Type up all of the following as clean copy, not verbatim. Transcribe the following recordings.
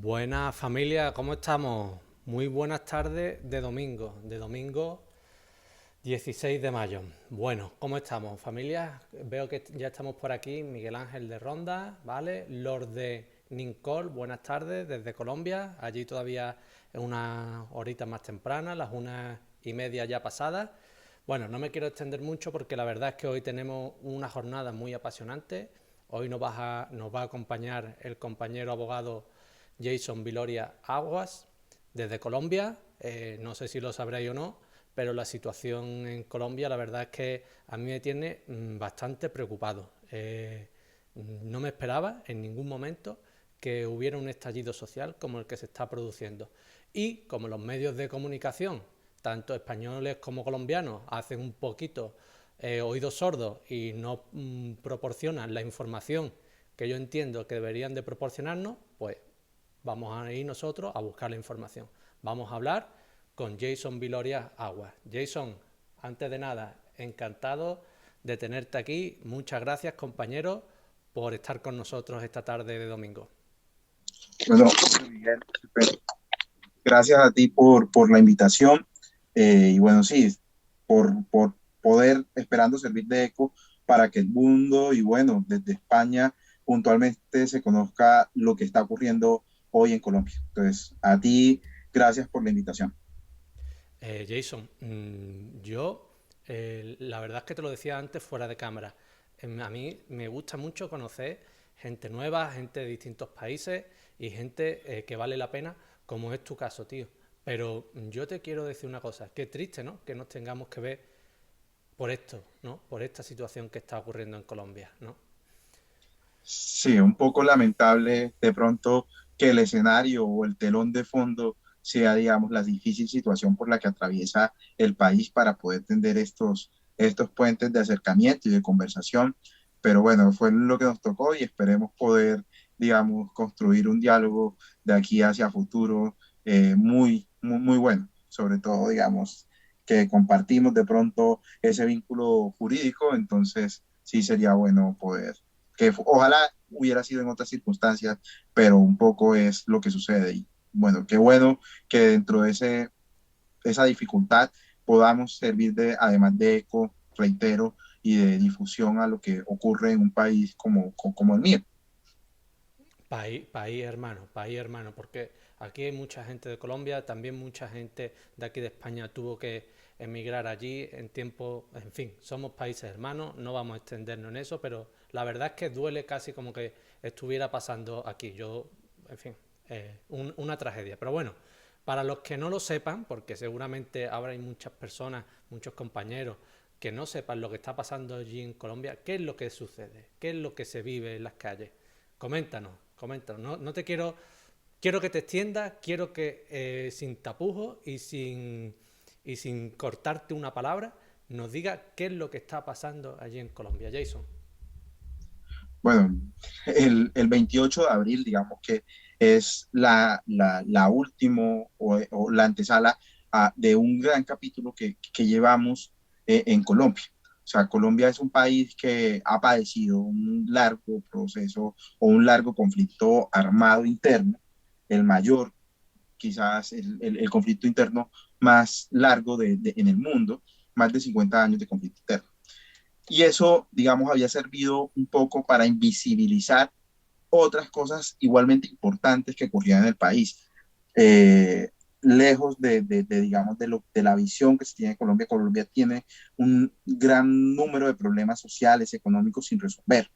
Buenas familia, ¿cómo estamos? Muy buenas tardes de domingo 16 de mayo. Bueno, ¿cómo estamos familia? Veo que ya estamos por aquí, Miguel Ángel de Ronda, ¿vale? Lord de Nincol, buenas tardes desde Colombia, allí todavía es unas horitas más tempranas, las 1:30 ya pasadas. Bueno, no me quiero extender mucho porque la verdad es que hoy tenemos una jornada muy apasionante. Hoy nos va a acompañar el compañero abogado Jason Viloria Aguas desde Colombia. No sé si lo sabréis o no, pero la situación en Colombia la verdad es que a mí me tiene bastante preocupado. No me esperaba en ningún momento que hubiera un estallido social como el que se está produciendo. Y como los medios de comunicación, tanto españoles como colombianos, hacen un poquito oídos sordos y no proporcionan la información que yo entiendo que deberían de proporcionarnos, pues vamos a ir nosotros a buscar la información. Vamos a hablar con Jason Viloria Aguas. Jason, antes de nada, encantado de tenerte aquí. Muchas gracias, compañero, por estar con nosotros esta tarde de domingo. Bueno, Miguel, gracias a ti por la invitación y bueno, sí, por poder, esperando servir de eco para que el mundo y bueno, desde España puntualmente se conozca lo que está ocurriendo hoy en Colombia. Entonces, a ti, gracias por la invitación. Jason, la verdad es que te lo decía antes fuera de cámara. A mí me gusta mucho conocer gente nueva, gente de distintos países y gente que vale la pena, como es tu caso, tío. Pero yo te quiero decir una cosa, qué triste, ¿no? Que nos tengamos que ver por esto, ¿no? Por esta situación que está ocurriendo en Colombia, ¿no? Sí, un poco lamentable de pronto que el escenario o el telón de fondo sea, digamos, la difícil situación por la que atraviesa el país para poder tender estos puentes de acercamiento y de conversación. Pero bueno, fue lo que nos tocó y esperemos poder, digamos, construir un diálogo de aquí hacia futuro muy bueno. Sobre todo, digamos, que compartimos de pronto ese vínculo jurídico, entonces sí sería bueno poder ojalá hubiera sido en otras circunstancias, pero un poco es lo que sucede. Y bueno, qué bueno que dentro de esa dificultad podamos servir de, además de eco, reitero, y de difusión a lo que ocurre en un país como el mío. País hermano, porque aquí hay mucha gente de Colombia, también mucha gente de aquí de España tuvo que emigrar allí en tiempo, en fin, somos países hermanos, no vamos a extendernos en eso, pero la verdad es que duele casi como que estuviera pasando aquí. Yo, en fin, una tragedia. Pero bueno, para los que no lo sepan, porque seguramente habrá hay muchas personas, muchos compañeros que no sepan lo que está pasando allí en Colombia, ¿qué es lo que sucede? ¿Qué es lo que se vive en las calles? Coméntanos. No, no te quiero, quiero que te extiendas, quiero que sin tapujos y sin cortarte una palabra, nos diga qué es lo que está pasando allí en Colombia. Jason. Bueno, el 28 de abril, digamos que es la última o la antesala de un gran capítulo que llevamos en Colombia. O sea, Colombia es un país que ha padecido un largo proceso o un largo conflicto armado interno, el mayor, quizás el conflicto interno más largo en el mundo, más de 50 años de conflicto interno. Y eso, digamos, había servido un poco para invisibilizar otras cosas igualmente importantes que ocurrían en el país. Eh, Lejos digamos, de la visión que se tiene de Colombia, Colombia tiene un gran número de problemas sociales, económicos sin resolver.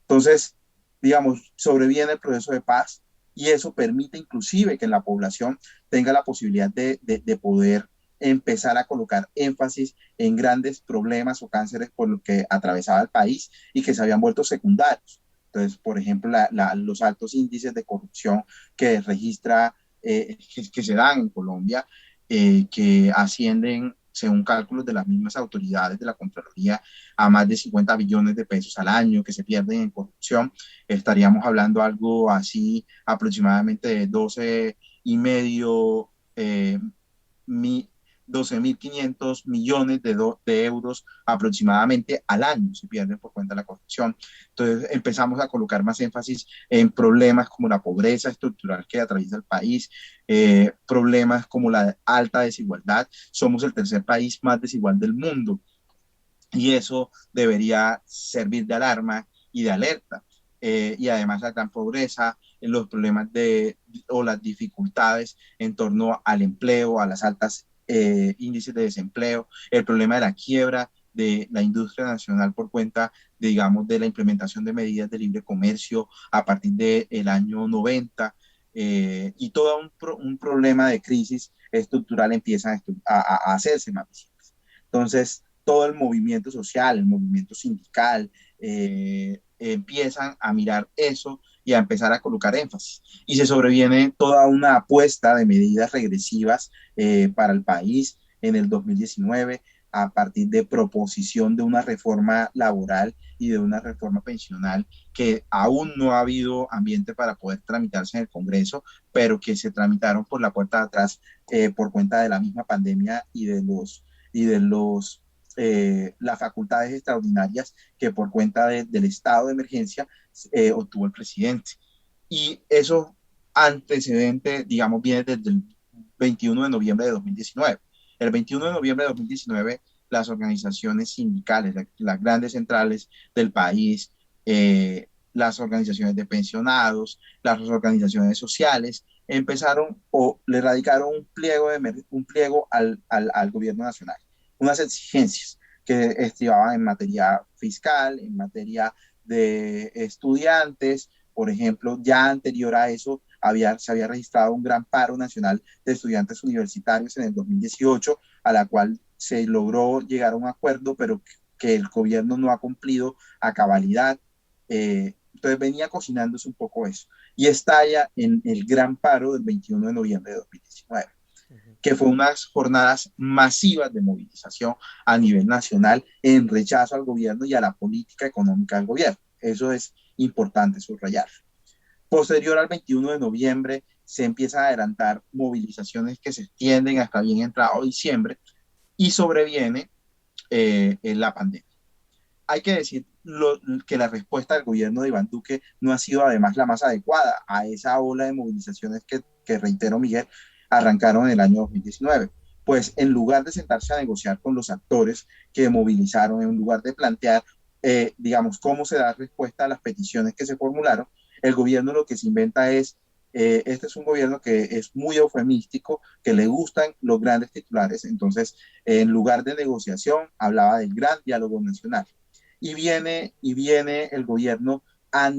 Entonces, digamos, sobreviene el proceso de paz y eso permite inclusive que la población tenga la posibilidad de poder empezar a colocar énfasis en grandes problemas o cánceres por los que atravesaba el país y que se habían vuelto secundarios. Entonces, por ejemplo, los altos índices de corrupción que registra, que se dan en Colombia, que ascienden, según cálculos de las mismas autoridades de la Contraloría, a más de 50 billones de pesos al año que se pierden en corrupción. Estaríamos hablando algo así aproximadamente de 12 y medio mi, 12.500 millones de euros aproximadamente al año se pierden por cuenta de la corrupción. Entonces empezamos a colocar más énfasis en problemas como la pobreza estructural que atraviesa el país, problemas como la alta desigualdad. Somos el tercer país más desigual del mundo y eso debería servir de alarma y de alerta. Y además la gran pobreza, los problemas o las dificultades en torno al empleo, a las altas índices de desempleo, el problema de la quiebra de la industria nacional por cuenta, digamos, de la implementación de medidas de libre comercio a partir del año 90, y todo un problema de crisis estructural empieza a hacerse más visible. Entonces, todo el movimiento social, el movimiento sindical, empiezan a mirar eso y a empezar a colocar énfasis. Y se sobreviene toda una apuesta de medidas regresivas para el país en el 2019 a partir de proposición de una reforma laboral y de una reforma pensional que aún no ha habido ambiente para poder tramitarse en el Congreso, pero que se tramitaron por la puerta de atrás por cuenta de la misma pandemia y de las facultades extraordinarias que por cuenta del estado de emergencia obtuvo el presidente. Y eso antecedente, digamos, viene desde el 21 de noviembre de 2019. El 21 de noviembre de 2019, las organizaciones sindicales, las grandes centrales del país, las organizaciones de pensionados, las organizaciones sociales, empezaron o le radicaron un pliego al gobierno nacional, unas exigencias que estribaban en materia fiscal, en materia de estudiantes. Por ejemplo, ya anterior a eso se había registrado un gran paro nacional de estudiantes universitarios en el 2018, a la cual se logró llegar a un acuerdo, pero que el gobierno no ha cumplido a cabalidad. Entonces venía cocinándose un poco eso. Y estalla en el gran paro del 21 de noviembre de 2019, que fue unas jornadas masivas de movilización a nivel nacional en rechazo al gobierno y a la política económica del gobierno. Eso es importante subrayar. Posterior al 21 de noviembre se empiezan a adelantar movilizaciones que se extienden hasta bien entrado diciembre y sobreviene la pandemia. Hay que decir que la respuesta del gobierno de Iván Duque no ha sido además la más adecuada a esa ola de movilizaciones que reitero, Miguel, arrancaron en el año 2019. Pues en lugar de sentarse a negociar con los actores que movilizaron, en lugar de plantear, digamos, cómo se da respuesta a las peticiones que se formularon, el gobierno lo que se inventa es, este es un gobierno que es muy eufemístico, que le gustan los grandes titulares, entonces en lugar de negociación hablaba del gran diálogo nacional. Y viene el gobierno a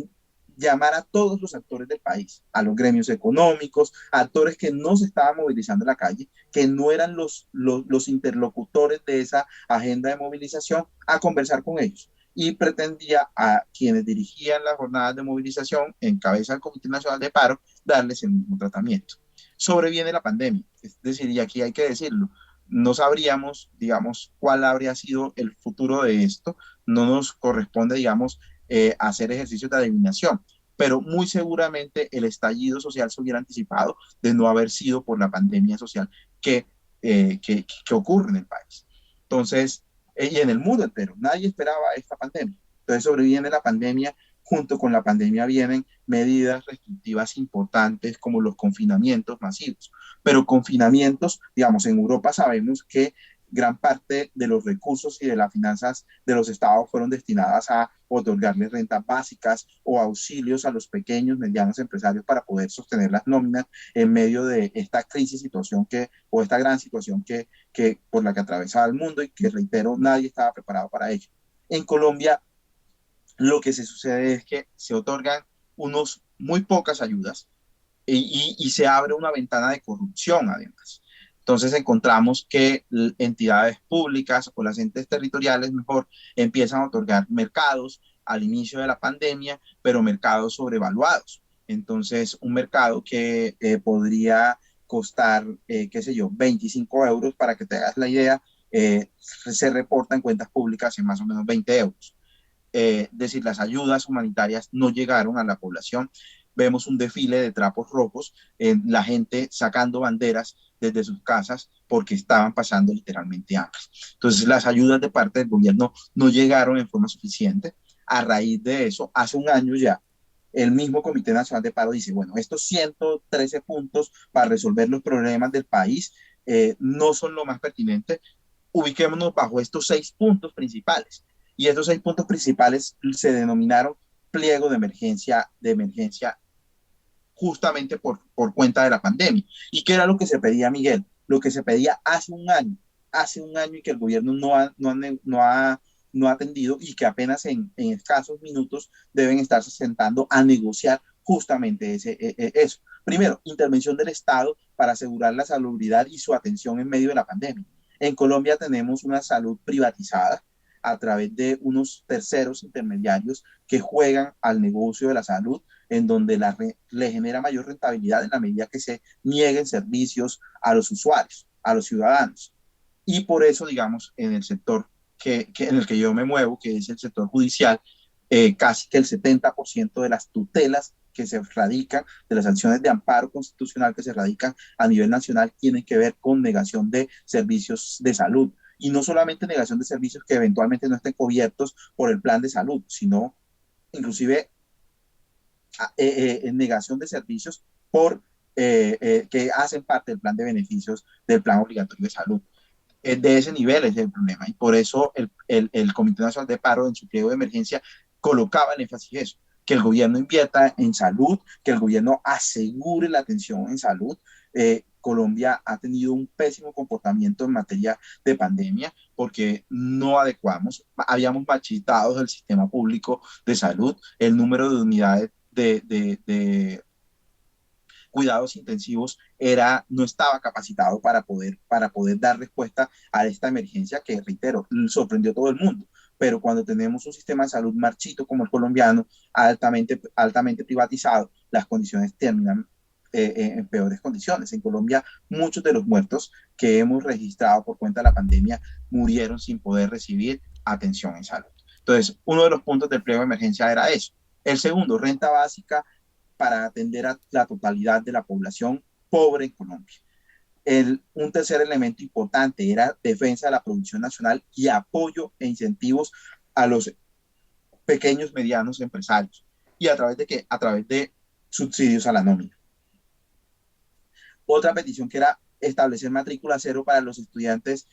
llamar a todos los actores del país, a los gremios económicos, a actores que no se estaban movilizando en la calle, que no eran los interlocutores de esa agenda de movilización, a conversar con ellos. Y pretendía a quienes dirigían las jornadas de movilización, en cabeza del Comité Nacional de Paro, darles el mismo tratamiento. Sobreviene la pandemia, es decir, y aquí hay que decirlo, no sabríamos, digamos, cuál habría sido el futuro de esto, no nos corresponde, digamos, hacer ejercicios de adivinación, pero muy seguramente el estallido social se hubiera anticipado de no haber sido por la pandemia social que ocurre en el país. Entonces, y en el mundo entero, nadie esperaba esta pandemia. Entonces sobreviene la pandemia, junto con la pandemia vienen medidas restrictivas importantes como los confinamientos masivos, pero confinamientos, digamos, en Europa sabemos que gran parte de los recursos y de las finanzas de los estados fueron destinadas a otorgarles rentas básicas o auxilios a los pequeños, medianos empresarios para poder sostener las nóminas en medio de esta crisis, situación o esta gran situación por la que atravesaba el mundo y que, reitero, nadie estaba preparado para ello. En Colombia, lo que se sucede es que se otorgan muy pocas ayudas y se abre una ventana de corrupción además. Entonces encontramos que entidades públicas o las entes territoriales mejor empiezan a otorgar mercados al inicio de la pandemia, pero mercados sobrevaluados. Entonces un mercado que podría costar, qué sé yo, 25 euros, para que te hagas la idea, se reporta en cuentas públicas en más o menos 20 euros. Es decir, las ayudas humanitarias no llegaron a la población. vemos un desfile de trapos rojos, la gente sacando banderas desde sus casas porque estaban pasando literalmente hambre. Entonces, las ayudas de parte del gobierno no llegaron en forma suficiente. A raíz de eso, hace un año ya, el mismo Comité Nacional de Paro dice, bueno, estos 113 puntos para resolver los problemas del país no son lo más pertinente, ubiquémonos bajo estos 6 puntos principales. Y estos 6 puntos principales se denominaron pliego de emergencia justamente por cuenta de la pandemia. ¿Y qué era lo que se pedía, Miguel? Lo que se pedía hace un año y que el gobierno no ha atendido y que apenas en escasos minutos deben estarse sentando a negociar justamente eso. Primero, intervención del Estado para asegurar la salubridad y su atención en medio de la pandemia. En Colombia tenemos una salud privatizada a través de unos terceros intermediarios que juegan al negocio de la salud, en donde le genera mayor rentabilidad en la medida que se nieguen servicios a los usuarios, a los ciudadanos. Y por eso, digamos, en el sector en el que yo me muevo, que es el sector judicial, casi que el 70% de las tutelas que se radican, de las acciones de amparo constitucional que se radican a nivel nacional, tienen que ver con negación de servicios de salud. Y no solamente negación de servicios que eventualmente no estén cubiertos por el plan de salud, sino inclusive en negación de servicios que hacen parte del plan de beneficios del plan obligatorio de salud. De ese nivel es el problema y por eso el Comité Nacional de Paro en su pliego de emergencia colocaba el énfasis en eso, que el gobierno invierta en salud, que el gobierno asegure la atención en salud. Colombia ha tenido un pésimo comportamiento en materia de pandemia porque no adecuamos, habíamos machitado el sistema público de salud, el número de unidades de cuidados intensivos no estaba capacitado para poder dar respuesta a esta emergencia que, reitero, sorprendió a todo el mundo. Pero cuando tenemos un sistema de salud marchito como el colombiano, altamente privatizado, las condiciones terminan en peores condiciones. En Colombia, muchos de los muertos que hemos registrado por cuenta de la pandemia murieron sin poder recibir atención en salud. Entonces, uno de los puntos del pliego de emergencia era eso. El segundo, renta básica para atender a la totalidad de la población pobre en Colombia. Un tercer elemento importante era defensa de la producción nacional y apoyo e incentivos a los pequeños, medianos empresarios. ¿Y a través de qué? A través de subsidios a la nómina. Otra petición que era establecer matrícula cero para los estudiantes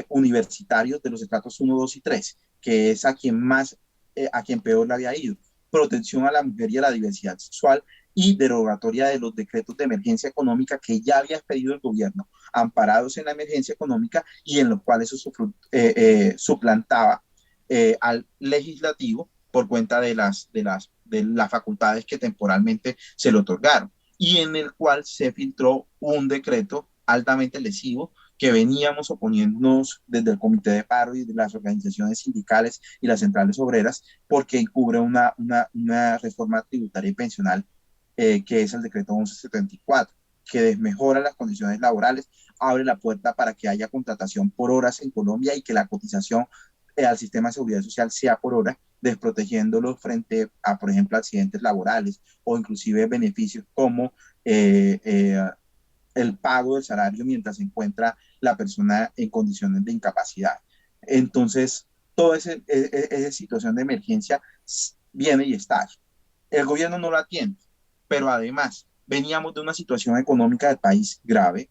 universitarios de los estratos 1, 2 y 3, que es a quien peor le había ido. Protección a la mujer y a la diversidad sexual y derogatoria de los decretos de emergencia económica que ya había expedido el gobierno, amparados en la emergencia económica y en los cuales eso suplantaba al legislativo por cuenta de las facultades que temporalmente se le otorgaron, y en el cual se filtró un decreto altamente lesivo que veníamos oponiéndonos desde el Comité de Paro y de las organizaciones sindicales y las centrales obreras, porque encubre una reforma tributaria y pensional, que es el decreto 1174, que desmejora las condiciones laborales, abre la puerta para que haya contratación por horas en Colombia y que la cotización al sistema de seguridad social sea por hora, desprotegiéndolo frente a, por ejemplo, accidentes laborales o inclusive beneficios como el pago del salario mientras se encuentra la persona en condiciones de incapacidad. Entonces, toda esa situación de emergencia viene y está. El gobierno no lo atiende, pero además veníamos de una situación económica del país grave,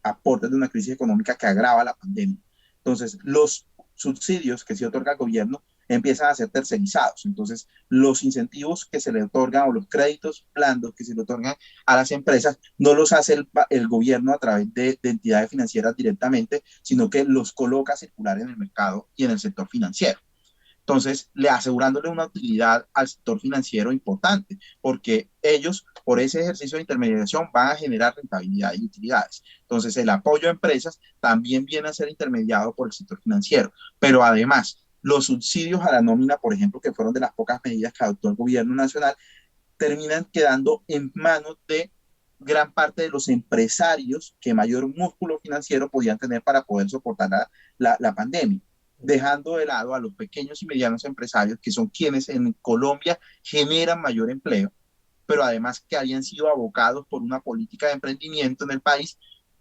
aportes de una crisis económica que agrava la pandemia. Entonces, los subsidios que se otorga al gobierno empiezan a ser tercerizados. Entonces, los incentivos que se le otorgan o los créditos blandos que se le otorgan a las empresas no los hace el gobierno a través de entidades financieras directamente, sino que los coloca a circular en el mercado y en el sector financiero. Entonces, asegurándole una utilidad al sector financiero importante, porque ellos, por ese ejercicio de intermediación, van a generar rentabilidad y utilidades. Entonces, el apoyo a empresas también viene a ser intermediado por el sector financiero, pero además, los subsidios a la nómina, por ejemplo, que fueron de las pocas medidas que adoptó el gobierno nacional, terminan quedando en manos de gran parte de los empresarios que mayor músculo financiero podían tener para poder soportar la pandemia, dejando de lado a los pequeños y medianos empresarios, que son quienes en Colombia generan mayor empleo, pero además que habían sido abocados por una política de emprendimiento en el país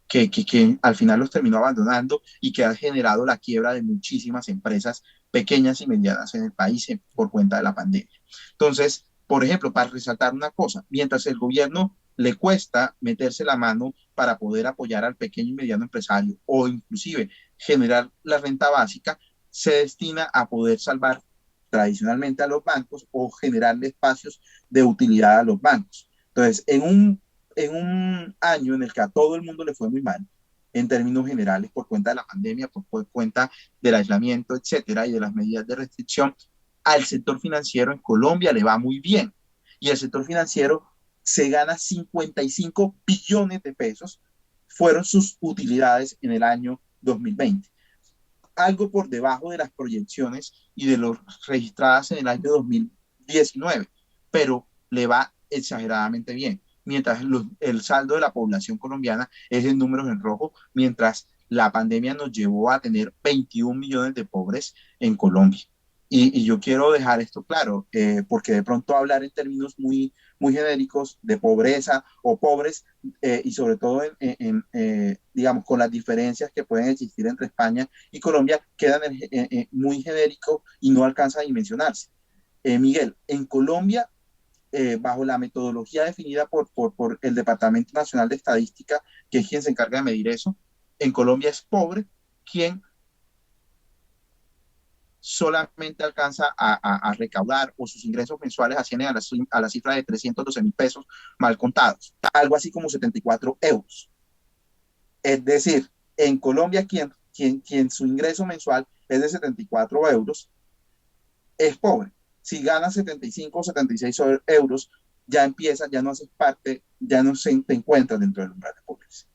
que al final los terminó abandonando y que ha generado la quiebra de muchísimas empresas pequeñas y medianas en el país por cuenta de la pandemia. Entonces, por ejemplo, para resaltar una cosa, mientras el gobierno le cuesta meterse la mano para poder apoyar al pequeño y mediano empresario o inclusive generar la renta básica, se destina a poder salvar tradicionalmente a los bancos o generarle espacios de utilidad a los bancos. Entonces, en un año en el que a todo el mundo le fue muy mal, en términos generales, por cuenta de la pandemia, por cuenta del aislamiento, etcétera, y de las medidas de restricción, al sector financiero en Colombia le va muy bien. Y el sector financiero se gana 55 billones de pesos, fueron sus utilidades en el año 2020. Algo por debajo de las proyecciones y de los registradas en el año 2019, pero le va exageradamente bien. Mientras el saldo de la población colombiana es en números en rojo, mientras la pandemia nos llevó a tener 21 millones de pobres en Colombia. Y yo quiero dejar esto claro, porque de pronto hablar en términos muy genéricos de pobreza o pobres, y sobre todo digamos, con las diferencias que pueden existir entre España y Colombia, quedan muy genérico y no alcanza a dimensionarse. Miguel, en Colombia, bajo la metodología definida por el Departamento Nacional de Estadística, que es quien se encarga de medir eso, en Colombia es pobre quien solamente alcanza a recaudar o sus ingresos mensuales ascienden a la cifra de 312.000 pesos mal contados, algo así como 74 euros. Es decir, en Colombia quien su ingreso mensual es de 74 euros es pobre. Si gana 75 o 76 euros, ya empieza, ya no haces parte, ya no te encuentras dentro del umbral de pobreza.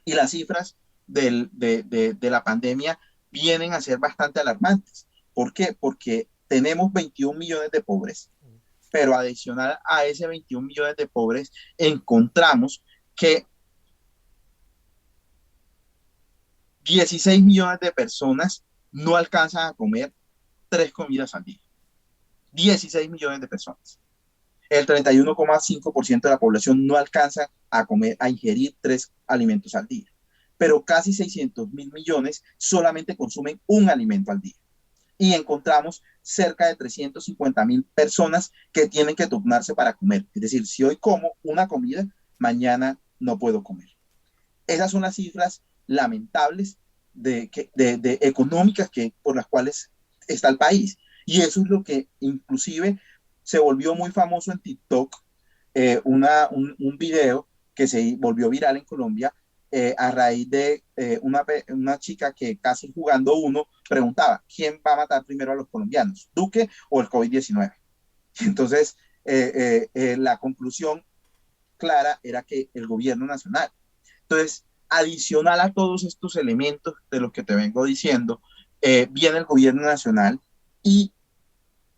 Y las cifras de la pandemia vienen a ser bastante alarmantes. ¿Por qué? Porque tenemos 21 millones de pobres, pero adicional a ese 21 millones de pobres, encontramos que 16 millones de personas no alcanzan a comer 3 comidas al día. 16 millones de personas. El 31,5% de la población no alcanza a comer, a ingerir 3 alimentos al día. Pero casi 600 mil millones solamente consumen un alimento al día. Y encontramos cerca de 350.000 personas que tienen que turnarse para comer. Es decir, si hoy como una comida, mañana no puedo comer. Esas son las cifras lamentables de económicas por las cuales está el país. Y eso es lo que inclusive se volvió muy famoso en TikTok, un video que se volvió viral en Colombia, a raíz de una chica que casi jugando uno preguntaba, ¿quién va a matar primero a los colombianos, Duque o el COVID-19? Entonces, la conclusión clara era que el gobierno nacional. Entonces, adicional a todos estos elementos de los que te vengo diciendo, viene el gobierno nacional y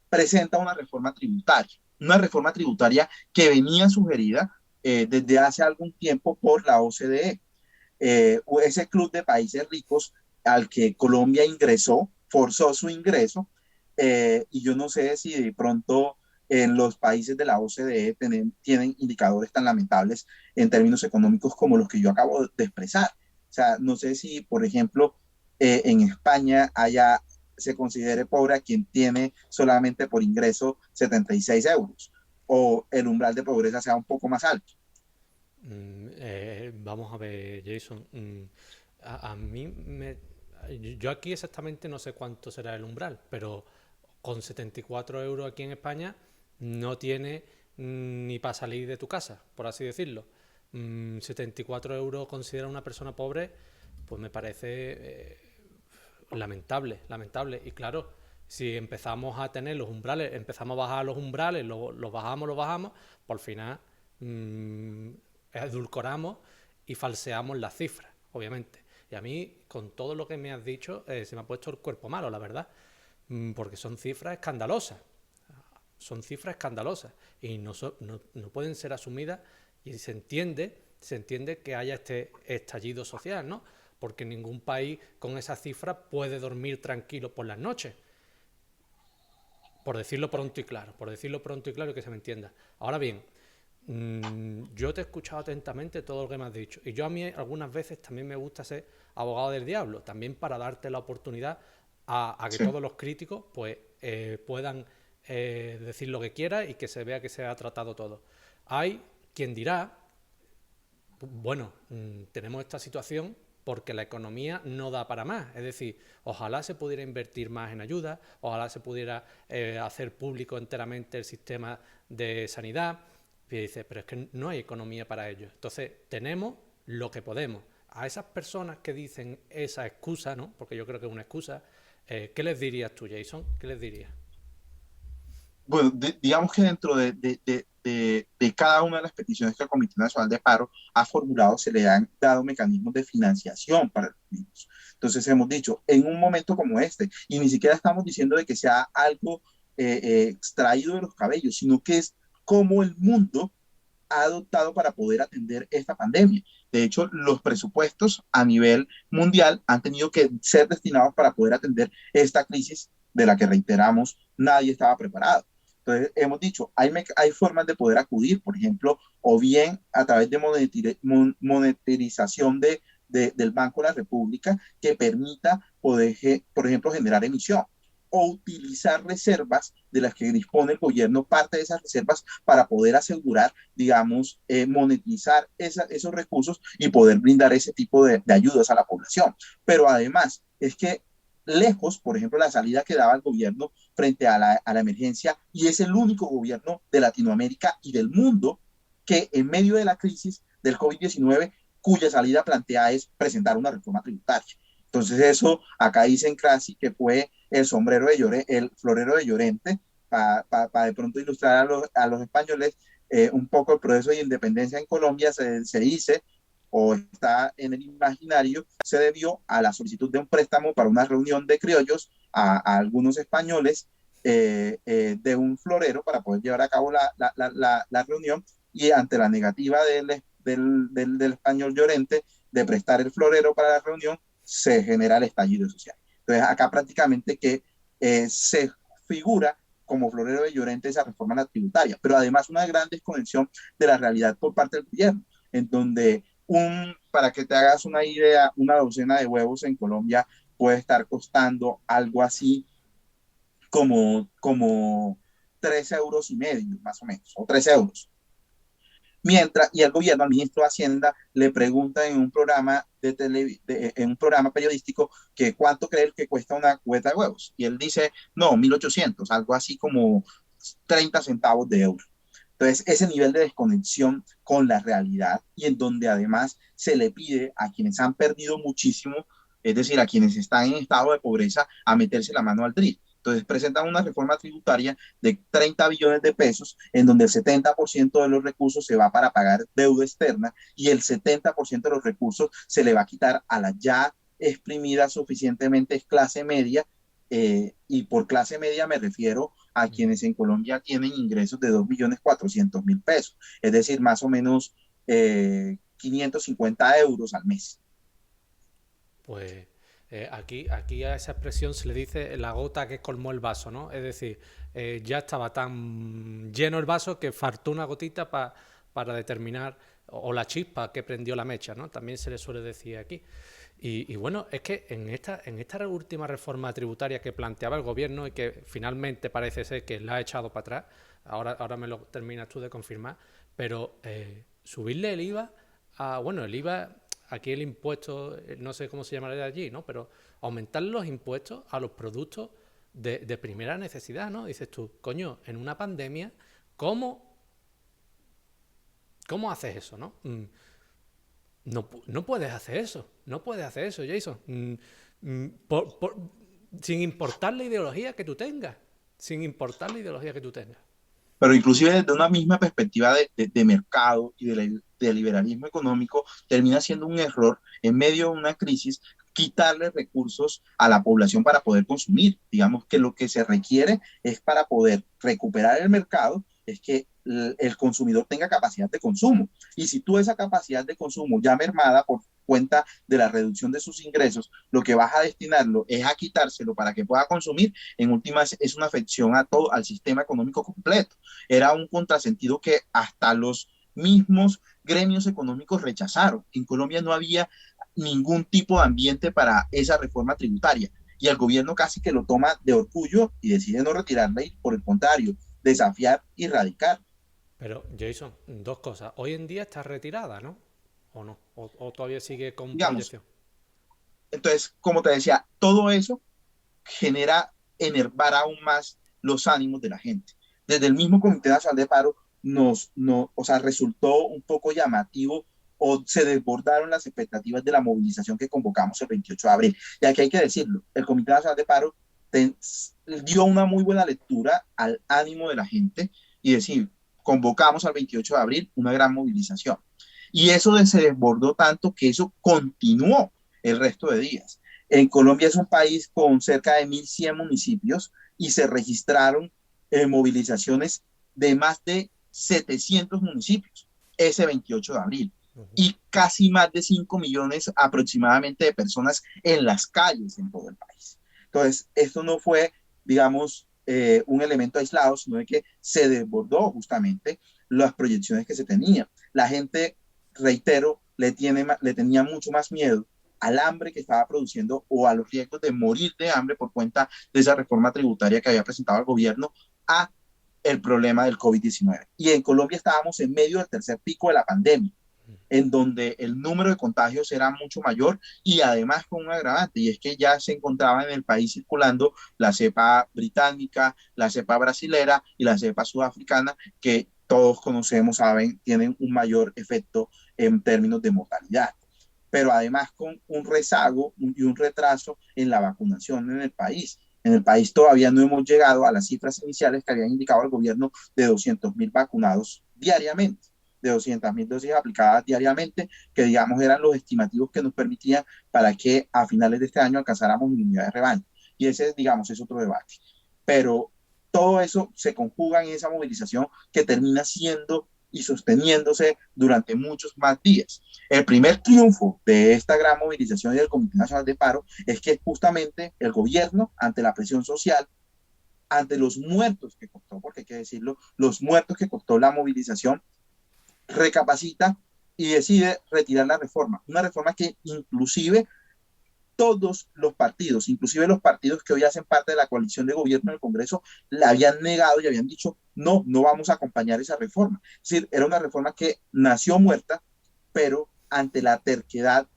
presenta una reforma tributaria que venía sugerida desde hace algún tiempo por la OCDE, ese club de países ricos al que Colombia ingresó, forzó su ingreso, y yo no sé si de pronto en los países de la OCDE tienen indicadores tan lamentables en términos económicos como los que yo acabo de expresar. O sea, no sé si, por ejemplo, en España se considere pobre a quien tiene solamente por ingreso 76 euros o el umbral de pobreza sea un poco más alto. Vamos a ver, Jason. A mí yo aquí exactamente no sé cuánto será el umbral, pero con 74 euros aquí en España no tiene ni para salir de tu casa, por así decirlo. 74 euros considera una persona pobre, pues me parece lamentable, lamentable. Y claro, si empezamos a tener los umbrales, empezamos a bajar los umbrales, los bajamos, por final edulcoramos y falseamos las cifras, obviamente. Y a mí, con todo lo que me has dicho, se me ha puesto el cuerpo malo, la verdad. Porque son cifras escandalosas. Son cifras escandalosas. Y no pueden ser asumidas y se entiende que haya este estallido social, ¿no? Porque ningún país con esas cifras puede dormir tranquilo por las noches. por decirlo pronto y claro, y que se me entienda. Ahora bien, yo te he escuchado atentamente todo lo que me has dicho. Y yo a mí algunas veces también me gusta ser abogado del diablo, también para darte la oportunidad a que Sí. todos los críticos pues puedan decir lo que quieran y que se vea que se ha tratado todo. Hay quien dirá, bueno, tenemos esta situación porque la economía no da para más. Es decir, ojalá se pudiera invertir más en ayuda, ojalá se pudiera hacer público enteramente el sistema de sanidad. Y dice, pero es que no hay economía para ello. Entonces, tenemos lo que podemos. A esas personas que dicen esa excusa, ¿no? Porque yo creo que es una excusa, ¿qué les dirías tú, Jason? ¿Qué les dirías? Bueno, digamos que dentro de cada una de las peticiones que el Comité Nacional de Paro ha formulado, se le han dado mecanismos de financiación para los mismos. Entonces hemos dicho, en un momento como este, y ni siquiera estamos diciendo de que sea algo extraído de los cabellos, sino que es como el mundo ha adoptado para poder atender esta pandemia. De hecho, los presupuestos a nivel mundial han tenido que ser destinados para poder atender esta crisis de la que reiteramos, nadie estaba preparado. Entonces, hemos dicho, hay formas de poder acudir, por ejemplo, o bien a través de monetarización del Banco de la República que permita poder, por ejemplo, generar emisión o utilizar reservas de las que dispone el gobierno, parte de esas reservas para poder asegurar, digamos, monetizar esos recursos y poder brindar ese tipo de ayudas a la población. Pero además, es que lejos, por ejemplo, la salida que daba el gobierno frente a la emergencia, y es el único gobierno de Latinoamérica y del mundo que en medio de la crisis del COVID-19, cuya salida plantea es presentar una reforma tributaria. Entonces eso, acá dicen casi que fue el sombrero de Llorente, el florero de Llorente, para de pronto ilustrar a los españoles un poco el proceso de independencia en Colombia, se dice, o está en el imaginario, se debió a la solicitud de un préstamo para una reunión de criollos a algunos españoles de un florero para poder llevar a cabo la reunión, y ante la negativa del español Llorente de prestar el florero para la reunión, se genera el estallido social. Entonces, acá prácticamente que se figura como florero de Llorente esa reforma tributaria, pero además una gran desconexión de la realidad por parte del gobierno, en donde para que te hagas una idea, una docena de huevos en Colombia puede estar costando algo así como 3,5 euros, más o menos, o 3 euros. Mientras, y el gobierno, al ministro de Hacienda, le pregunta en un programa, en un programa periodístico que cuánto cree que cuesta una cubeta de huevos. Y él dice, no, 1.800, algo así como 30 centavos de euro. Entonces, ese nivel de desconexión con la realidad, y en donde además se le pide a quienes han perdido muchísimo, es decir, a quienes están en estado de pobreza, a meterse la mano al drill. Entonces presentan una reforma tributaria de 30 billones de pesos, en donde el 70% de los recursos se va para pagar deuda externa y el 70% de los recursos se le va a quitar a la ya exprimida suficientemente clase media, y por clase media me refiero a quienes en Colombia tienen ingresos de 2.400.000 pesos, es decir, más o menos 550 euros al mes. Pues aquí a esa expresión se le dice la gota que colmó el vaso, ¿no? Es decir, ya estaba tan lleno el vaso que faltó una gotita para determinar, o la chispa que prendió la mecha, ¿no? También se le suele decir aquí. Y bueno, es que en esta última reforma tributaria que planteaba el gobierno y que finalmente parece ser que la ha echado para atrás, ahora me lo terminas tú de confirmar, pero subirle el IVA bueno, el IVA, aquí el impuesto, no sé cómo se llamará de allí, ¿no? Pero aumentar los impuestos a los productos de primera necesidad, ¿no? Dices tú, coño, en una pandemia, ¿cómo haces eso, no? No puedes hacer eso, no puedes hacer eso, Jason. Sin importar la ideología que tú tengas, sin importar la ideología que tú tengas. Pero inclusive desde una misma perspectiva de mercado y de liberalismo económico, termina siendo un error en medio de una crisis quitarle recursos a la población para poder consumir. Digamos que lo que se requiere es para poder recuperar el mercado, es que el consumidor tenga capacidad de consumo. Y si tú esa capacidad de consumo ya mermada por cuenta de la reducción de sus ingresos, lo que vas a destinarlo es a quitárselo para que pueda consumir, en últimas es una afección a todo, al sistema económico completo. Era un contrasentido que hasta los mismos gremios económicos rechazaron. En Colombia no había ningún tipo de ambiente para esa reforma tributaria y el gobierno casi que lo toma de orgullo y decide no retirarla y por el contrario, desafiar y radicar. Pero, Jason, dos cosas. Hoy en día está retirada, ¿no? ¿O no? ¿O todavía sigue con Digamos, proyección? entonces, como te decía, todo eso genera enervar aún más los ánimos de la gente. Desde el mismo Comité Nacional de Paro o sea, resultó un poco llamativo o se desbordaron las expectativas de la movilización que convocamos el 28 de abril. Y aquí hay que decirlo, el Comité Nacional de Paro dio una muy buena lectura al ánimo de la gente y decir, convocamos al 28 de abril una gran movilización. Y eso se desbordó tanto que eso continuó el resto de días. En Colombia es un país con cerca de 1.100 municipios y se registraron movilizaciones de más de 700 municipios ese 28 de abril y casi más de 5 millones aproximadamente de personas en las calles en todo el país. Entonces, esto no fue, digamos, un elemento aislado, sino de que se desbordó justamente las proyecciones que se tenían. La gente, reitero, le tenía mucho más miedo al hambre que estaba produciendo o a los riesgos de morir de hambre por cuenta de esa reforma tributaria que había presentado el gobierno a el problema del COVID-19. Y en Colombia estábamos en medio del tercer pico de la pandemia, en donde el número de contagios era mucho mayor y además con un agravante, y es que ya se encontraba en el país circulando la cepa británica, la cepa brasilera y la cepa sudafricana, que todos conocemos, saben, tienen un mayor efecto en términos de mortalidad, pero además con un rezago y un retraso en la vacunación en el país. En el país todavía no hemos llegado a las cifras iniciales que había indicado el gobierno de 200.000 vacunados diariamente, de 200.000 dosis aplicadas diariamente, que digamos eran los estimativos que nos permitían para que a finales de este año alcanzáramos inmunidad de rebaño. Y ese, digamos, es otro debate. Pero todo eso se conjuga en esa movilización que termina siendo y sosteniéndose durante muchos más días. El primer triunfo de esta gran movilización y del Comité Nacional de Paro es que justamente el gobierno, ante la presión social, ante los muertos que costó, porque hay que decirlo, los muertos que costó la movilización, recapacita y decide retirar la reforma. Una reforma que inclusive todos los partidos, inclusive los partidos que hoy hacen parte de la coalición de gobierno en el Congreso, la habían negado y habían dicho, no, no vamos a acompañar esa reforma. Es decir, era una reforma que nació muerta, pero ante la terquedad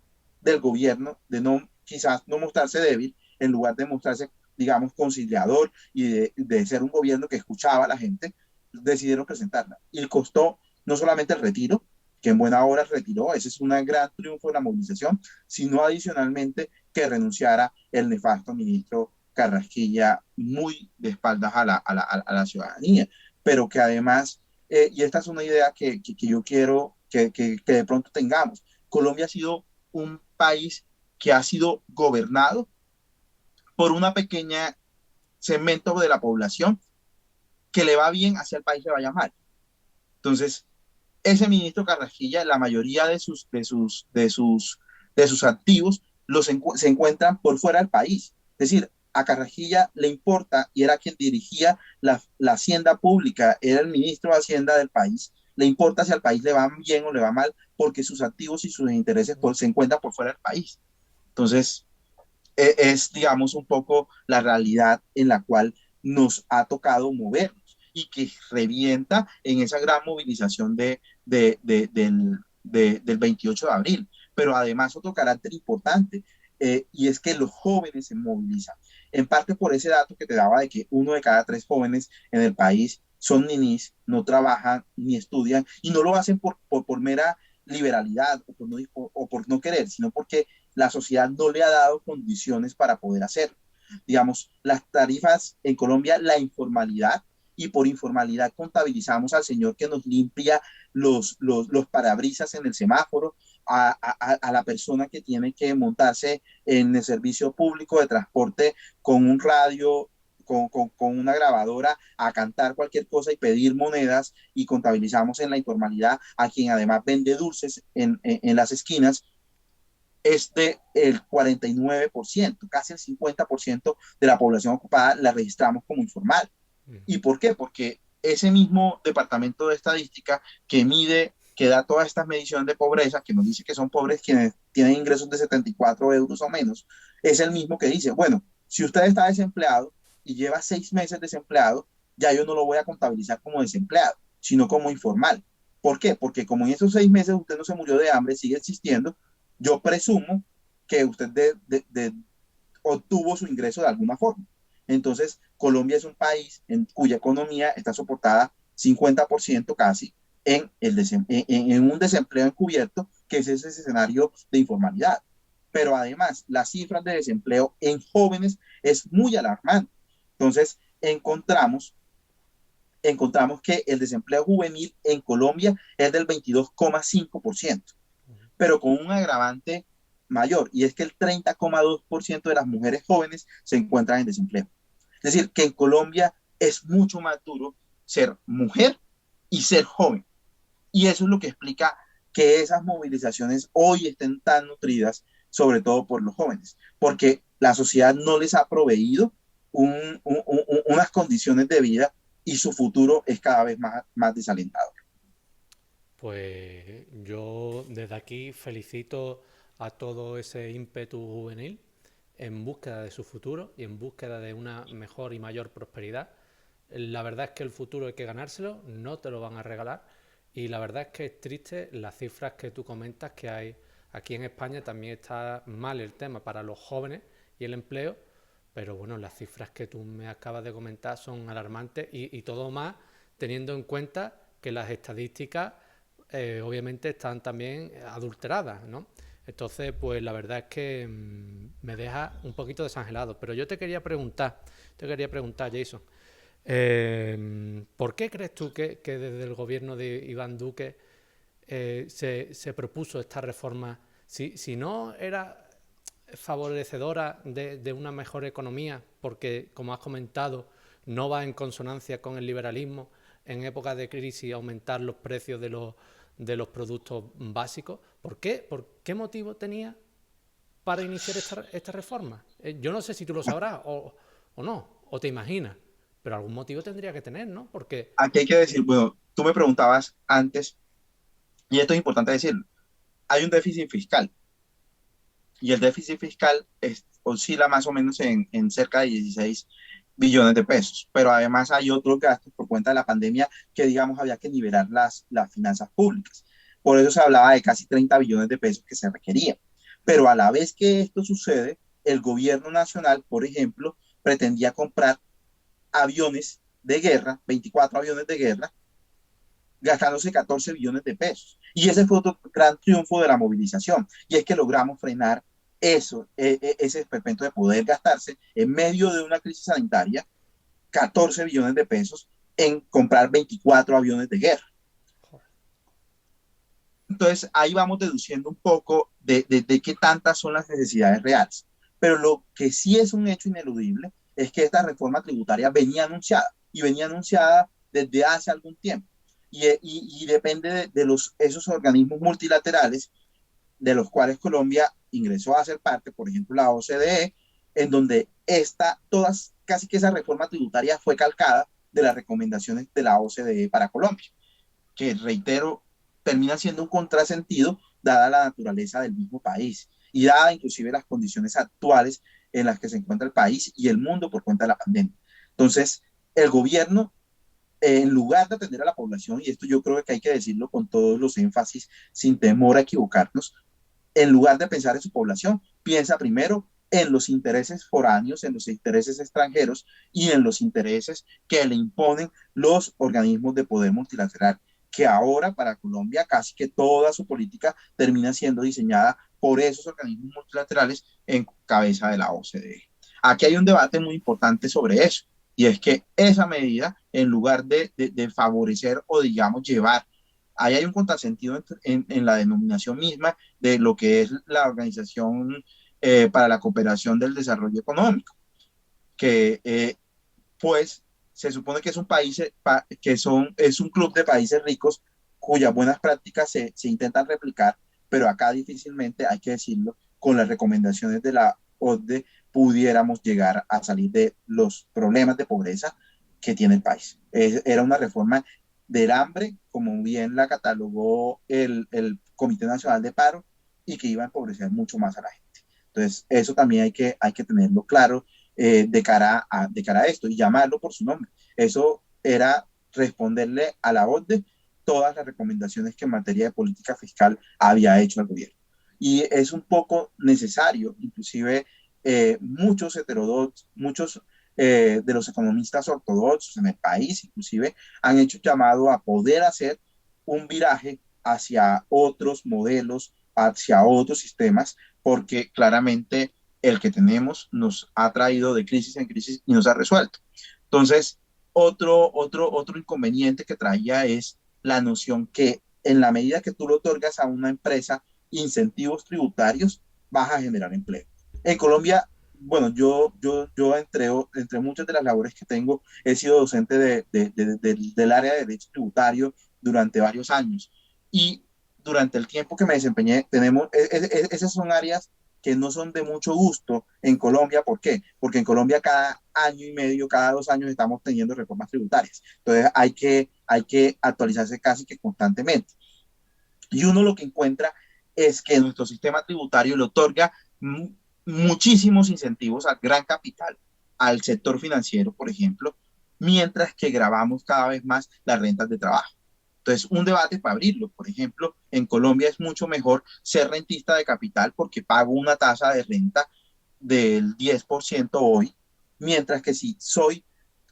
del gobierno de no, quizás no mostrarse débil, en lugar de mostrarse, digamos, conciliador y de ser un gobierno que escuchaba a la gente, decidieron presentarla. Y costó no solamente el retiro, que en buena hora retiró, ese es un gran triunfo de la movilización, sino adicionalmente que renunciara el nefasto ministro Carrasquilla muy de espaldas a la ciudadanía, pero que además, y esta es una idea que yo quiero que de pronto tengamos, Colombia ha sido un país que ha sido gobernado por una pequeña segmento de la población que le va bien hacia el país le vaya mal. Entonces, ese ministro Carrasquilla, la mayoría de sus activos se encuentran por fuera del país. Es decir, a Carrasquilla le importa, y era quien dirigía la hacienda pública, era el ministro de Hacienda del país, le importa si al país le va bien o le va mal, porque sus activos y sus intereses se encuentran por fuera del país. Entonces, digamos, un poco la realidad en la cual nos ha tocado movernos y que revienta en esa gran movilización del 28 de abril. Pero además otro carácter importante, y es que los jóvenes se movilizan. En parte por ese dato que te daba de que 1 de cada 3 jóvenes en el país son ninis, no trabajan ni estudian y no lo hacen por mera liberalidad o por no querer, sino porque la sociedad no le ha dado condiciones para poder hacerlo. Digamos, las tarifas en Colombia, la informalidad, y por informalidad contabilizamos al señor que nos limpia los parabrisas en el semáforo, a la persona que tiene que montarse en el servicio público de transporte con un radio con una grabadora a cantar cualquier cosa y pedir monedas y contabilizamos en la informalidad a quien además vende dulces en las esquinas, es de el 49%, casi el 50% de la población ocupada la registramos como informal. ¿Y Ujú. por qué? Porque ese mismo departamento de estadística que mide, que da todas estas mediciones de pobreza, que nos dice que son pobres quienes tienen ingresos de 74 euros o menos, es el mismo que dice, bueno, si usted está desempleado y lleva 6 meses desempleado, ya yo no lo voy a contabilizar como desempleado, sino como informal. ¿Por qué? Porque como en esos 6 meses usted no se murió de hambre, sigue existiendo, yo presumo que usted obtuvo su ingreso de alguna forma. Entonces, Colombia es un país cuya economía está soportada 50% casi en un desempleo encubierto, que es ese escenario de informalidad. Pero además, las cifras de desempleo en jóvenes es muy alarmante. Entonces, encontramos que el desempleo juvenil en Colombia es del 22,5%, pero con un agravante mayor, y es que el 30,2% de las mujeres jóvenes se encuentran en desempleo. Es decir, que en Colombia es mucho más duro ser mujer y ser joven. Y eso es lo que explica que esas movilizaciones hoy estén tan nutridas, sobre todo por los jóvenes, porque la sociedad no les ha proveído unas condiciones de vida y su futuro es cada vez más desalentado. Pues yo desde aquí felicito a todo ese ímpetu juvenil en búsqueda de su futuro y en búsqueda de una mejor y mayor prosperidad. La verdad es que el futuro hay que ganárselo, no te lo van a regalar. Y la verdad es que es triste las cifras que tú comentas que hay aquí en España. También está mal el tema para los jóvenes y el empleo, pero bueno, las cifras que tú me acabas de comentar son alarmantes y todo más teniendo en cuenta que las estadísticas obviamente están también adulteradas, ¿no? Entonces, pues la verdad es que me deja un poquito desangelado. Pero yo te quería preguntar, Jason, ¿por qué crees tú que desde el gobierno de Iván Duque se propuso esta reforma? Si no era favorecedora de una mejor economía, porque, como has comentado, no va en consonancia con el liberalismo, en épocas de crisis aumentar los precios de los productos básicos. ¿Por qué motivo tenía para iniciar esta reforma? Yo no sé si tú lo sabrás o no, o te imaginas, pero algún motivo tendría que tener, ¿no? Porque Aquí hay que decir, bueno, tú me preguntabas antes, y esto es importante decirlo, hay un déficit fiscal, y el déficit fiscal oscila más o menos en cerca de 16 billones de pesos, pero además hay otros gastos por cuenta de la pandemia que, digamos, había que nivelar las finanzas públicas. Por eso se hablaba de casi 30 billones de pesos que se requerían. Pero a la vez que esto sucede, el gobierno nacional, por ejemplo, pretendía comprar aviones de guerra, 24 aviones de guerra, gastándose 14 billones de pesos. Y ese fue otro gran triunfo de la movilización, y es que logramos frenar eso, ese esperpento de poder gastarse en medio de una crisis sanitaria 14 billones de pesos en comprar 24 aviones de guerra. Entonces ahí vamos deduciendo un poco de qué tantas son las necesidades reales. Pero lo que sí es un hecho ineludible es que esta reforma tributaria venía anunciada y venía anunciada desde hace algún tiempo. Y depende esos organismos multilaterales de los cuales Colombia ingresó a ser parte, por ejemplo la OCDE, en donde casi que esa reforma tributaria fue calcada de las recomendaciones de la OCDE para Colombia, que reitero, termina siendo un contrasentido dada la naturaleza del mismo país y dada inclusive las condiciones actuales en las que se encuentra el país y el mundo por cuenta de la pandemia. Entonces, el gobierno, en lugar de atender a la población, y esto yo creo que hay que decirlo con todos los énfasis, sin temor a equivocarnos, en lugar de pensar en su población, piensa primero en los intereses foráneos, en los intereses extranjeros y en los intereses que le imponen los organismos de poder multilateral, que ahora para Colombia casi que toda su política termina siendo diseñada por esos organismos multilaterales en cabeza de la OCDE. Aquí hay un debate muy importante sobre eso, y es que esa medida, en lugar de favorecer o, digamos, llevar, ahí hay un contrasentido en la denominación misma de lo que es la Organización para la Cooperación del Desarrollo Económico, que pues se supone que es un país, es un club de países ricos cuyas buenas prácticas se intentan replicar, pero acá difícilmente, hay que decirlo, con las recomendaciones de la OCDE pudiéramos llegar a salir de los problemas de pobreza que tiene el país. Era una reforma del hambre, como bien la catalogó el Comité Nacional de Paro, y que iba a empobrecer mucho más a la gente. Entonces, eso también hay que tenerlo claro de cara a esto y llamarlo por su nombre. Eso era responderle a la OCDE todas las recomendaciones que en materia de política fiscal había hecho el gobierno. Y es un poco necesario, inclusive muchos heterodoxos, muchos de los economistas ortodoxos en el país, inclusive, han hecho llamado a poder hacer un viraje hacia otros modelos, hacia otros sistemas, porque claramente el que tenemos nos ha traído de crisis en crisis y nos ha resuelto. Entonces, otro inconveniente que traía es la noción que en la medida que tú le otorgas a una empresa incentivos tributarios, vas a generar empleo. En Colombia, bueno, yo entre muchas de las labores que tengo, he sido docente del área de derecho tributario durante varios años. Y durante el tiempo que me desempeñé, esas son áreas que no son de mucho gusto en Colombia. ¿Por qué? Porque en Colombia cada año y medio, cada 2 años estamos teniendo reformas tributarias. Entonces hay que actualizarse casi que constantemente. Y uno lo que encuentra es que nuestro sistema tributario le otorga muchísimos incentivos al gran capital, al sector financiero, por ejemplo, mientras que gravamos cada vez más las rentas de trabajo. Entonces, un debate para abrirlo. Por ejemplo, en Colombia es mucho mejor ser rentista de capital porque pago una tasa de renta del 10% hoy, mientras que si soy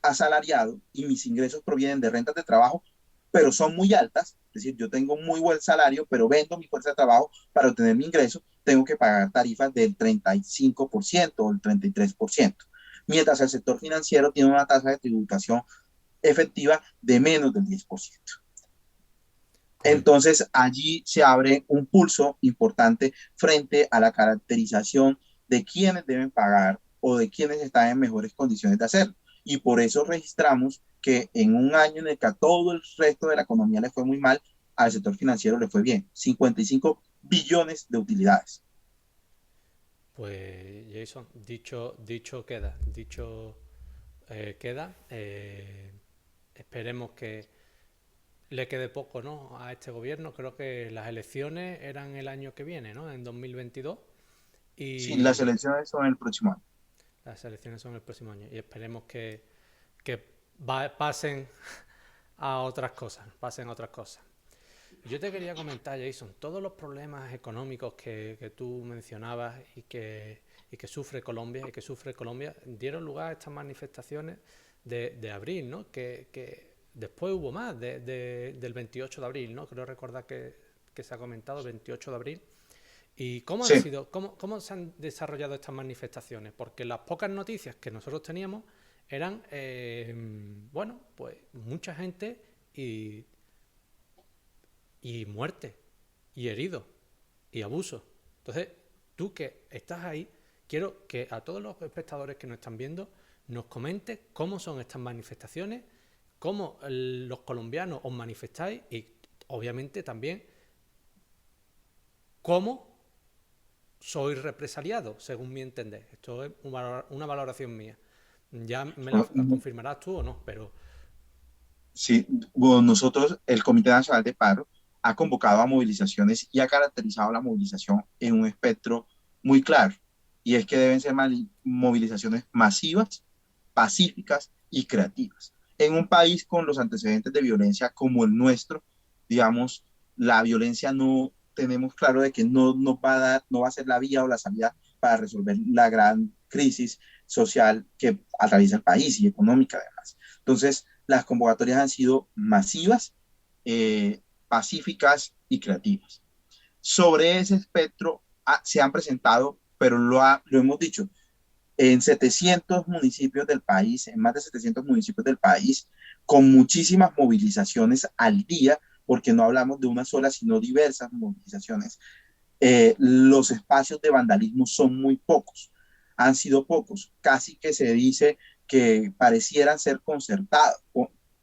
asalariado y mis ingresos provienen de rentas de trabajo, pero son muy altas, es decir, yo tengo un muy buen salario, pero vendo mi fuerza de trabajo para obtener mi ingreso, tengo que pagar tarifas del 35% o el 33%, mientras el sector financiero tiene una tasa de tributación efectiva de menos del 10%. Pues, Entonces, allí se abre un pulso importante frente a la caracterización de quienes deben pagar o de quienes están en mejores condiciones de hacerlo. Y por eso registramos que en un año en el que a todo el resto de la economía le fue muy mal, al sector financiero le fue bien. 55 billones de utilidades. pues Jason, dicho queda, dicho queda. Esperemos que le quede poco, ¿no?, a este gobierno. Creo que las elecciones eran el año que viene, ¿no?, en 2022. Sí, las Y elecciones son el próximo año. las elecciones son el próximo año. Y esperemos que pasen a otras cosas, pasen a otras cosas. Yo te quería comentar, Jason, todos los problemas económicos que tú mencionabas y que sufre Colombia dieron lugar a estas manifestaciones de abril, ¿no? Que después hubo más del 28 de abril, ¿no? Creo recordar que se ha comentado el 28 de abril. ¿Y cómo han Sí, sido, cómo se han desarrollado estas manifestaciones? Porque las pocas noticias que nosotros teníamos eran, bueno, pues mucha gente y muerte, y heridos, y abusos. Entonces, tú que estás ahí, quiero que a todos los espectadores que nos están viendo nos comentes cómo son estas manifestaciones, cómo los colombianos os manifestáis y obviamente también cómo sois represaliados, según mi entender. Esto es una valoración mía. Ya me la confirmarás tú o no, pero sí, bueno, nosotros, el Comité Nacional de Paro, ha convocado a movilizaciones y ha caracterizado la movilización en un espectro muy claro. Y es que deben ser movilizaciones masivas, pacíficas y creativas. En un país con los antecedentes de violencia como el nuestro, digamos, la violencia no tenemos claro de que no nos va a dar, no va a ser la vía o la salida para resolver la gran crisis social que atraviesa el país y económica además. Entonces, las convocatorias han sido masivas, pacíficas y creativas. Sobre ese espectro se han presentado, pero lo hemos dicho, en 700 municipios del país, en más de 700 municipios del país, con muchísimas movilizaciones al día, porque no hablamos de una sola, sino diversas movilizaciones. Los espacios de vandalismo son muy pocos, han sido pocos, casi que se dice que parecieran ser concertados.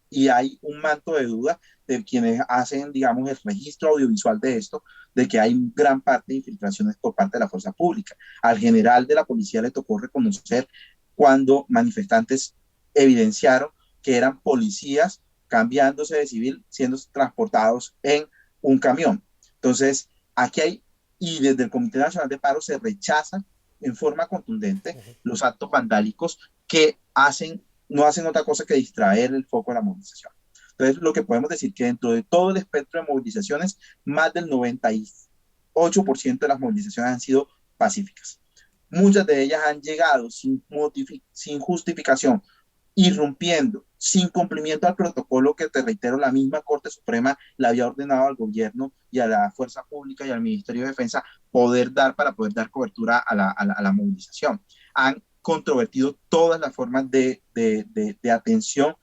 Y hay un manto de duda de quienes hacen, digamos, el registro audiovisual de esto, de que hay gran parte de infiltraciones por parte de la fuerza pública. Al general de la policía le tocó reconocer cuando manifestantes evidenciaron que eran policías cambiándose de civil, siendo transportados en un camión. Entonces, aquí hay, y desde el Comité Nacional de Paro se rechazan en forma contundente los actos vandálicos que no hacen otra cosa que distraer el foco de la movilización. Entonces, lo que podemos decir que dentro de todo el espectro de movilizaciones, más del 98% de las movilizaciones han sido pacíficas. Muchas de ellas han llegado sin justificación, irrumpiendo, sin cumplimiento al protocolo que, te reitero, la misma Corte Suprema le había ordenado al gobierno y a la Fuerza Pública y al Ministerio de Defensa para poder dar cobertura a la movilización. Han controvertido todas las formas de atención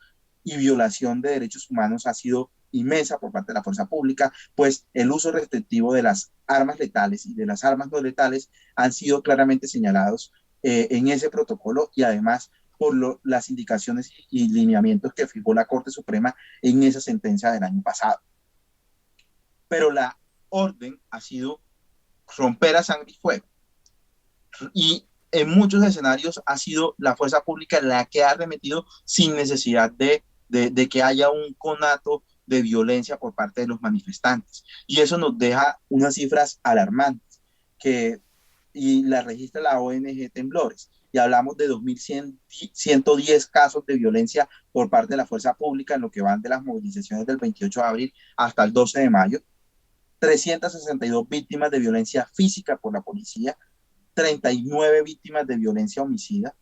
y violación de derechos humanos, ha sido inmensa por parte de la fuerza pública, pues el uso restrictivo de las armas letales y de las armas no letales han sido claramente señalados en ese protocolo, y además por las indicaciones y lineamientos que fijó la Corte Suprema en esa sentencia del año pasado. Pero la orden ha sido romper a sangre y fuego. Y en muchos escenarios ha sido la fuerza pública la que ha arremetido sin necesidad de que haya un conato de violencia por parte de los manifestantes. Y eso nos deja unas cifras alarmantes, y la registra la ONG Temblores. Y hablamos de 2.110 casos de violencia por parte de la fuerza pública en lo que van de las movilizaciones del 28 de abril hasta el 12 de mayo. 362 víctimas de violencia física por la policía, 39 víctimas de violencia homicida,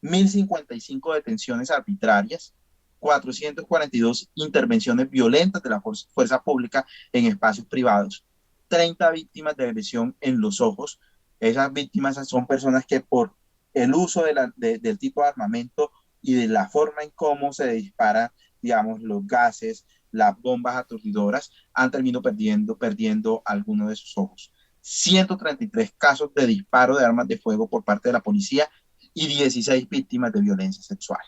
1.055 detenciones arbitrarias, 442 intervenciones violentas de la fuerza pública en espacios privados, 30 víctimas de agresión en los ojos. Esas víctimas son personas que por el uso del tipo de armamento y de la forma en cómo se disparan, digamos, los gases, las bombas aturdidoras, han terminado perdiendo alguno de sus ojos. 133 casos de disparo de armas de fuego por parte de la policía y 16 víctimas de violencia sexual.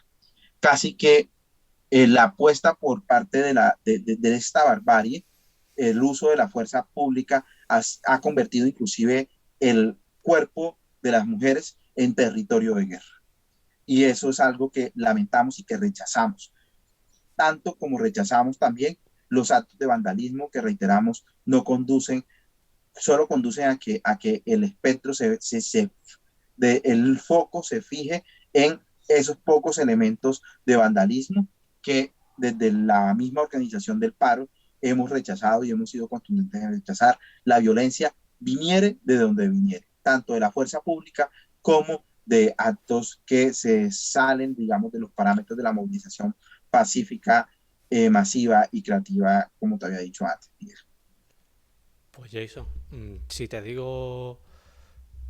Casi que la apuesta por parte de esta barbarie, el uso de la fuerza pública ha convertido inclusive el cuerpo de las mujeres en territorio de guerra. Y eso es algo que lamentamos y que rechazamos, tanto como rechazamos también los actos de vandalismo que, reiteramos, no conducen, solo conducen a que el espectro el foco se fije en esos pocos elementos de vandalismo que desde la misma organización del paro hemos rechazado y hemos sido contundentes en rechazar. La violencia viniere de donde viniere, tanto de la fuerza pública como de actos que se salen, digamos, de los parámetros de la movilización pacífica, masiva y creativa, como te había dicho antes. Pues Jason, si te digo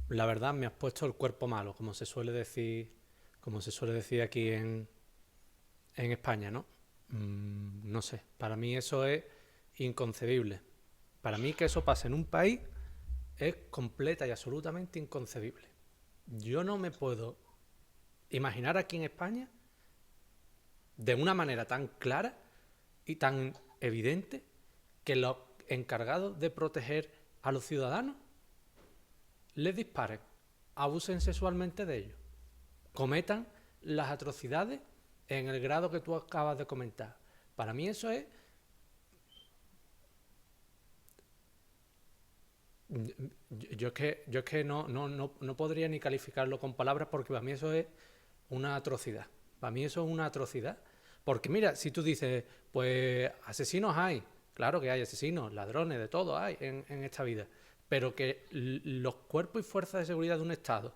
la verdad, me has puesto el cuerpo malo, como se suele decir aquí en España, ¿no? No sé, para mí eso es inconcebible. Para mí que eso pase en un país es completa y absolutamente inconcebible. Yo no me puedo imaginar aquí en España, de una manera tan clara y tan evidente, que los encargados de proteger a los ciudadanos les disparen, abusen sexualmente de ellos, cometan las atrocidades en el grado que tú acabas de comentar. Para mí eso es... Yo es que no podría ni calificarlo con palabras, porque para mí eso es una atrocidad. Para mí eso es una atrocidad. Porque mira, si tú dices, pues asesinos hay, claro que hay asesinos, ladrones, de todo hay en esta vida, pero que los cuerpos y fuerzas de seguridad de un Estado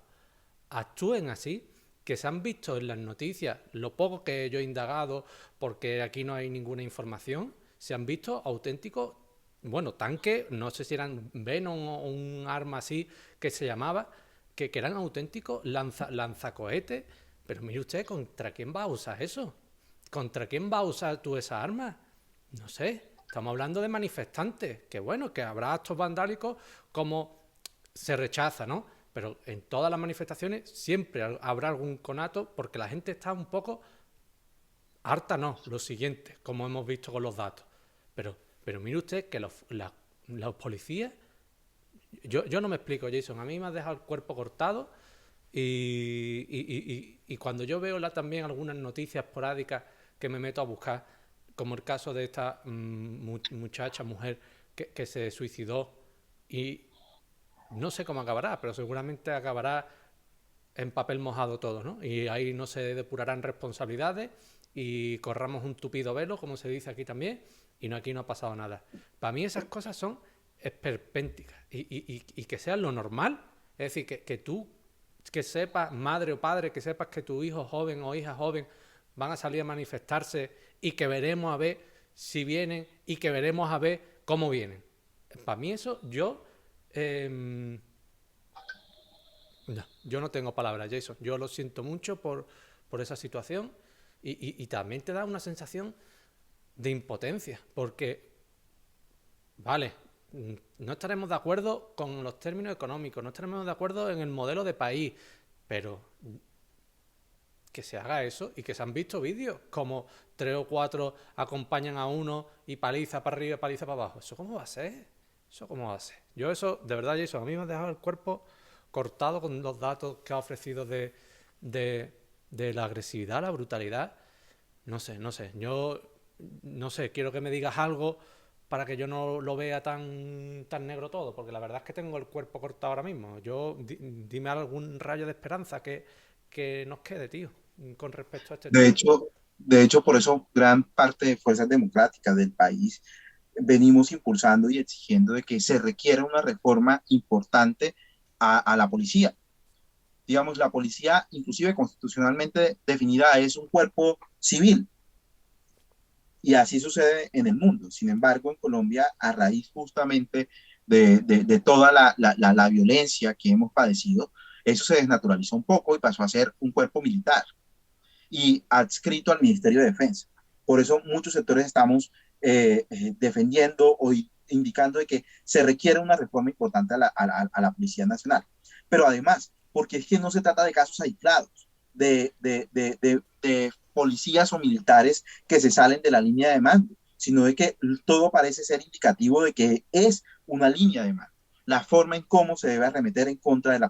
actúen así, que se han visto en las noticias, lo poco que yo he indagado, porque aquí no hay ninguna información, se han visto auténticos, bueno, tanques, no sé si eran Venom o un arma así que se llamaba, que eran auténticos lanzacohetes. Pero mire usted, ¿contra quién va a usar eso? ¿Contra quién va a usar tú esa arma? No sé, estamos hablando de manifestantes, que bueno, que habrá actos vandálicos como se rechaza, ¿no? pero en todas las manifestaciones siempre habrá algún conato porque la gente está un poco harta, no, lo siguiente, como hemos visto con los datos. Pero mire usted que los policías, yo no me explico, Jason, a mí me ha dejado el cuerpo cortado y cuando yo veo también algunas noticias esporádicas que me meto a buscar, como el caso de esta mujer que se suicidó y no sé cómo acabará, pero seguramente acabará en papel mojado todo, ¿no? Y ahí no se depurarán responsabilidades y corramos un tupido velo, como se dice aquí también, y no, aquí no ha pasado nada. Para mí esas cosas son esperpénticas y que sean lo normal, es decir, que tú, que sepas, madre o padre, que sepas que tu hijo joven o hija joven van a salir a manifestarse y que veremos a ver si vienen y que veremos a ver cómo vienen. Para mí eso, no, yo no tengo palabras, Jason. Yo lo siento mucho por esa situación y también te da una sensación de impotencia, porque, vale, no estaremos de acuerdo con los términos económicos, no estaremos de acuerdo en el modelo de país, pero que se haga eso y que se han visto vídeos como 3 o 4 acompañan a uno y paliza para arriba, paliza para abajo. ¿Eso cómo va a ser? ¿Eso cómo va a ser? Yo eso, de verdad, Jason, a mí me ha dejado el cuerpo cortado con los datos que ha ofrecido de la agresividad, la brutalidad. No sé. Yo no sé, quiero que me digas algo para que yo no lo vea tan negro todo, porque la verdad es que tengo el cuerpo cortado ahora mismo. Dime algún rayo de esperanza que nos quede, tío, con respecto a este De tema. hecho, de hecho, por eso gran parte de fuerzas democráticas del país venimos impulsando y exigiendo de que se requiera una reforma importante a la policía. Digamos, la policía, inclusive constitucionalmente definida, es un cuerpo civil y así sucede en el mundo. Sin embargo, en Colombia, a raíz justamente de toda la violencia que hemos padecido, eso se desnaturalizó un poco y pasó a ser un cuerpo militar y adscrito al Ministerio de Defensa. Por eso muchos sectores estamos defendiendo o indicando de que se requiere una reforma importante a la Policía Nacional. Pero además, porque es que no se trata de casos aislados, de policías o militares que se salen de la línea de mando, sino de que todo parece ser indicativo de que es una línea de mando. La forma en cómo se debe arremeter en contra de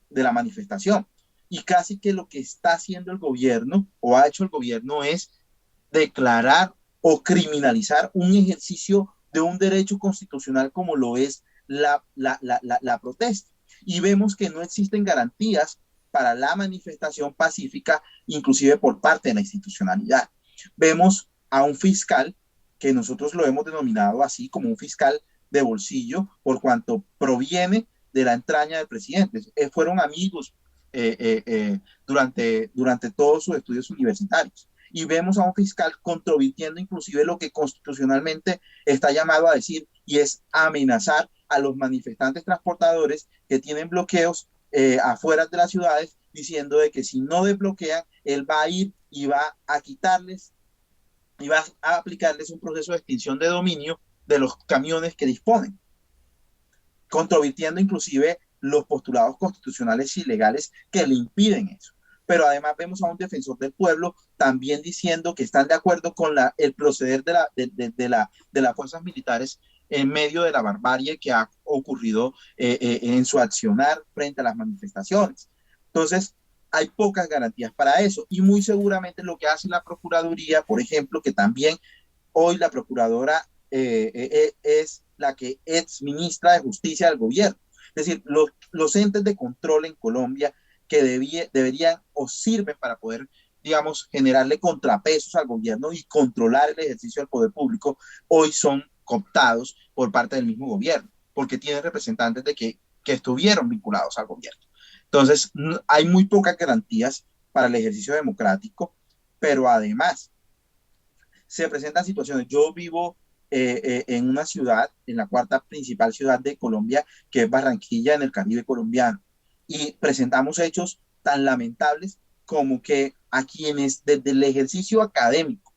la manifestación. Y casi que lo que está haciendo el gobierno o ha hecho el gobierno es declarar o criminalizar un ejercicio de un derecho constitucional como lo es la protesta. Y vemos que no existen garantías para la manifestación pacífica, inclusive por parte de la institucionalidad. Vemos a un fiscal, que nosotros lo hemos denominado así, como un fiscal de bolsillo, por cuanto proviene de la entraña del presidente. Fueron amigos durante todos sus estudios universitarios. Y vemos a un fiscal controvirtiendo inclusive lo que constitucionalmente está llamado a decir, y es amenazar a los manifestantes transportadores que tienen bloqueos afuera de las ciudades, diciendo de que si no desbloquean, él va a ir y va a quitarles y va a aplicarles un proceso de extinción de dominio de los camiones que disponen, controvirtiendo inclusive los postulados constitucionales y legales que le impiden eso. Pero además vemos a un defensor del pueblo también diciendo que están de acuerdo con el proceder de las fuerzas militares en medio de la barbarie que ha ocurrido en su accionar frente a las manifestaciones. Entonces, hay pocas garantías para eso y muy seguramente lo que hace la Procuraduría, por ejemplo, que también hoy la Procuradora es la que es ministra de Justicia del gobierno. Es decir, los entes de control en Colombia que deberían o sirven para poder, digamos, generarle contrapesos al gobierno y controlar el ejercicio del poder público, hoy son cooptados por parte del mismo gobierno, porque tienen representantes que estuvieron vinculados al gobierno. Entonces, hay muy pocas garantías para el ejercicio democrático, pero además se presentan situaciones. Yo vivo en una ciudad, en la cuarta principal ciudad de Colombia, que es Barranquilla, en el Caribe colombiano, y presentamos hechos tan lamentables como que a quienes desde el ejercicio académico,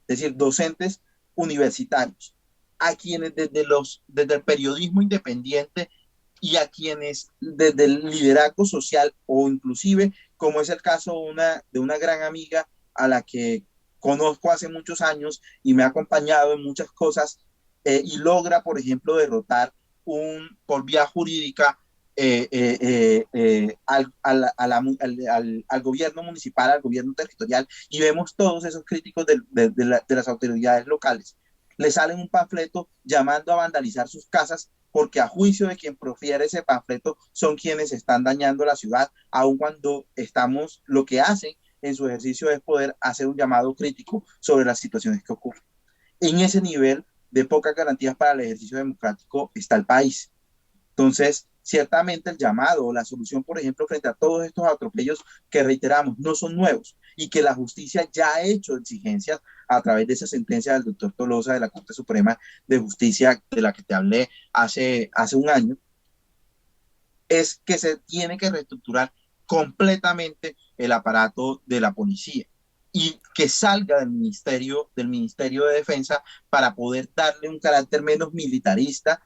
es decir, docentes universitarios, a quienes desde el periodismo independiente y a quienes desde el liderazgo social o inclusive, como es el caso de una gran amiga a la que conozco hace muchos años y me ha acompañado en muchas cosas y logra, por ejemplo, derrotar por vía jurídica al gobierno municipal, al gobierno territorial, y vemos todos esos críticos de las autoridades locales. Le salen un panfleto llamando a vandalizar sus casas porque a juicio de quien profiere ese panfleto son quienes están dañando la ciudad, aun cuando estamos, lo que hacen en su ejercicio es poder hacer un llamado crítico sobre las situaciones que ocurren. En ese nivel de pocas garantías para el ejercicio democrático está el país. Entonces, ciertamente el llamado o la solución, por ejemplo, frente a todos estos atropellos que reiteramos, no son nuevos y que la justicia ya ha hecho exigencias a través de esa sentencia del doctor Tolosa de la Corte Suprema de Justicia de la que te hablé hace un año, es que se tiene que reestructurar completamente el aparato de la policía y que salga del Ministerio de Defensa para poder darle un carácter menos militarista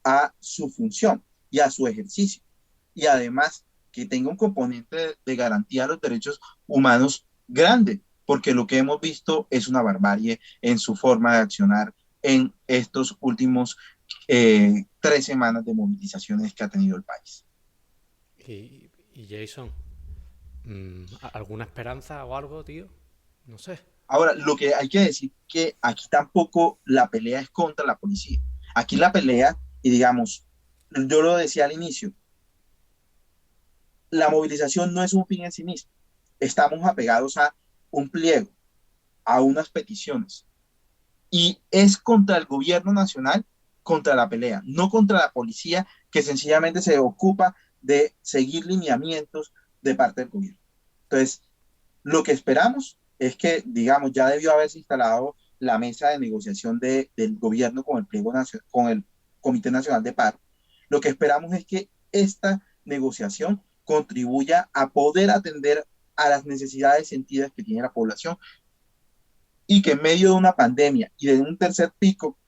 a su función y a su ejercicio. Y además que tenga un componente de garantía de los derechos humanos grande, porque lo que hemos visto es una barbarie en su forma de accionar en estos últimos 3 semanas de movilizaciones que ha tenido el país. Y Jason, ¿alguna esperanza o algo, tío? No sé. Ahora, lo que hay que decir que aquí tampoco la pelea es contra la policía. Aquí la pelea, y digamos, yo lo decía al inicio, la movilización no es un fin en sí mismo. Estamos apegados a un pliego, a unas peticiones. Y es contra el gobierno nacional, contra la pelea, no contra la policía que sencillamente se ocupa de seguir lineamientos de parte del gobierno. Entonces, lo que esperamos es que, digamos, ya debió haberse instalado la mesa de negociación del gobierno con el pliego con el Comité Nacional de Paro. Lo que esperamos es que esta negociación contribuya a poder atender a las necesidades sentidas que tiene la población y que en medio de una pandemia y de un tercer pico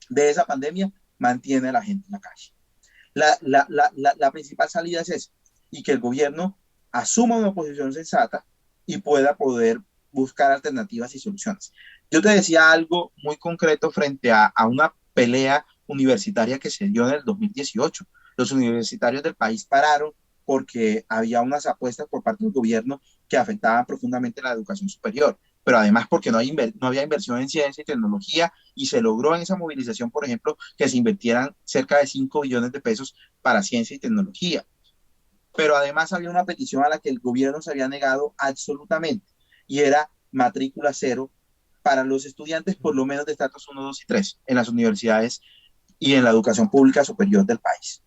de esa pandemia mantiene a la gente en la calle. La principal salida es esa, y que el gobierno asuma una posición sensata y pueda poder buscar alternativas y soluciones. Yo te decía algo muy concreto frente a una pelea universitaria que se dio en el 2018. Los universitarios del país pararon porque había unas apuestas por parte del gobierno que afectaban profundamente la educación superior, pero además porque no había inversión en ciencia y tecnología y se logró en esa movilización, por ejemplo, que se invirtieran cerca de 5 billones de pesos para ciencia y tecnología. Pero además había una petición a la que el gobierno se había negado absolutamente y era matrícula cero para los estudiantes por lo menos de estatus 1, 2 y 3 en las universidades y en la educación pública superior del país.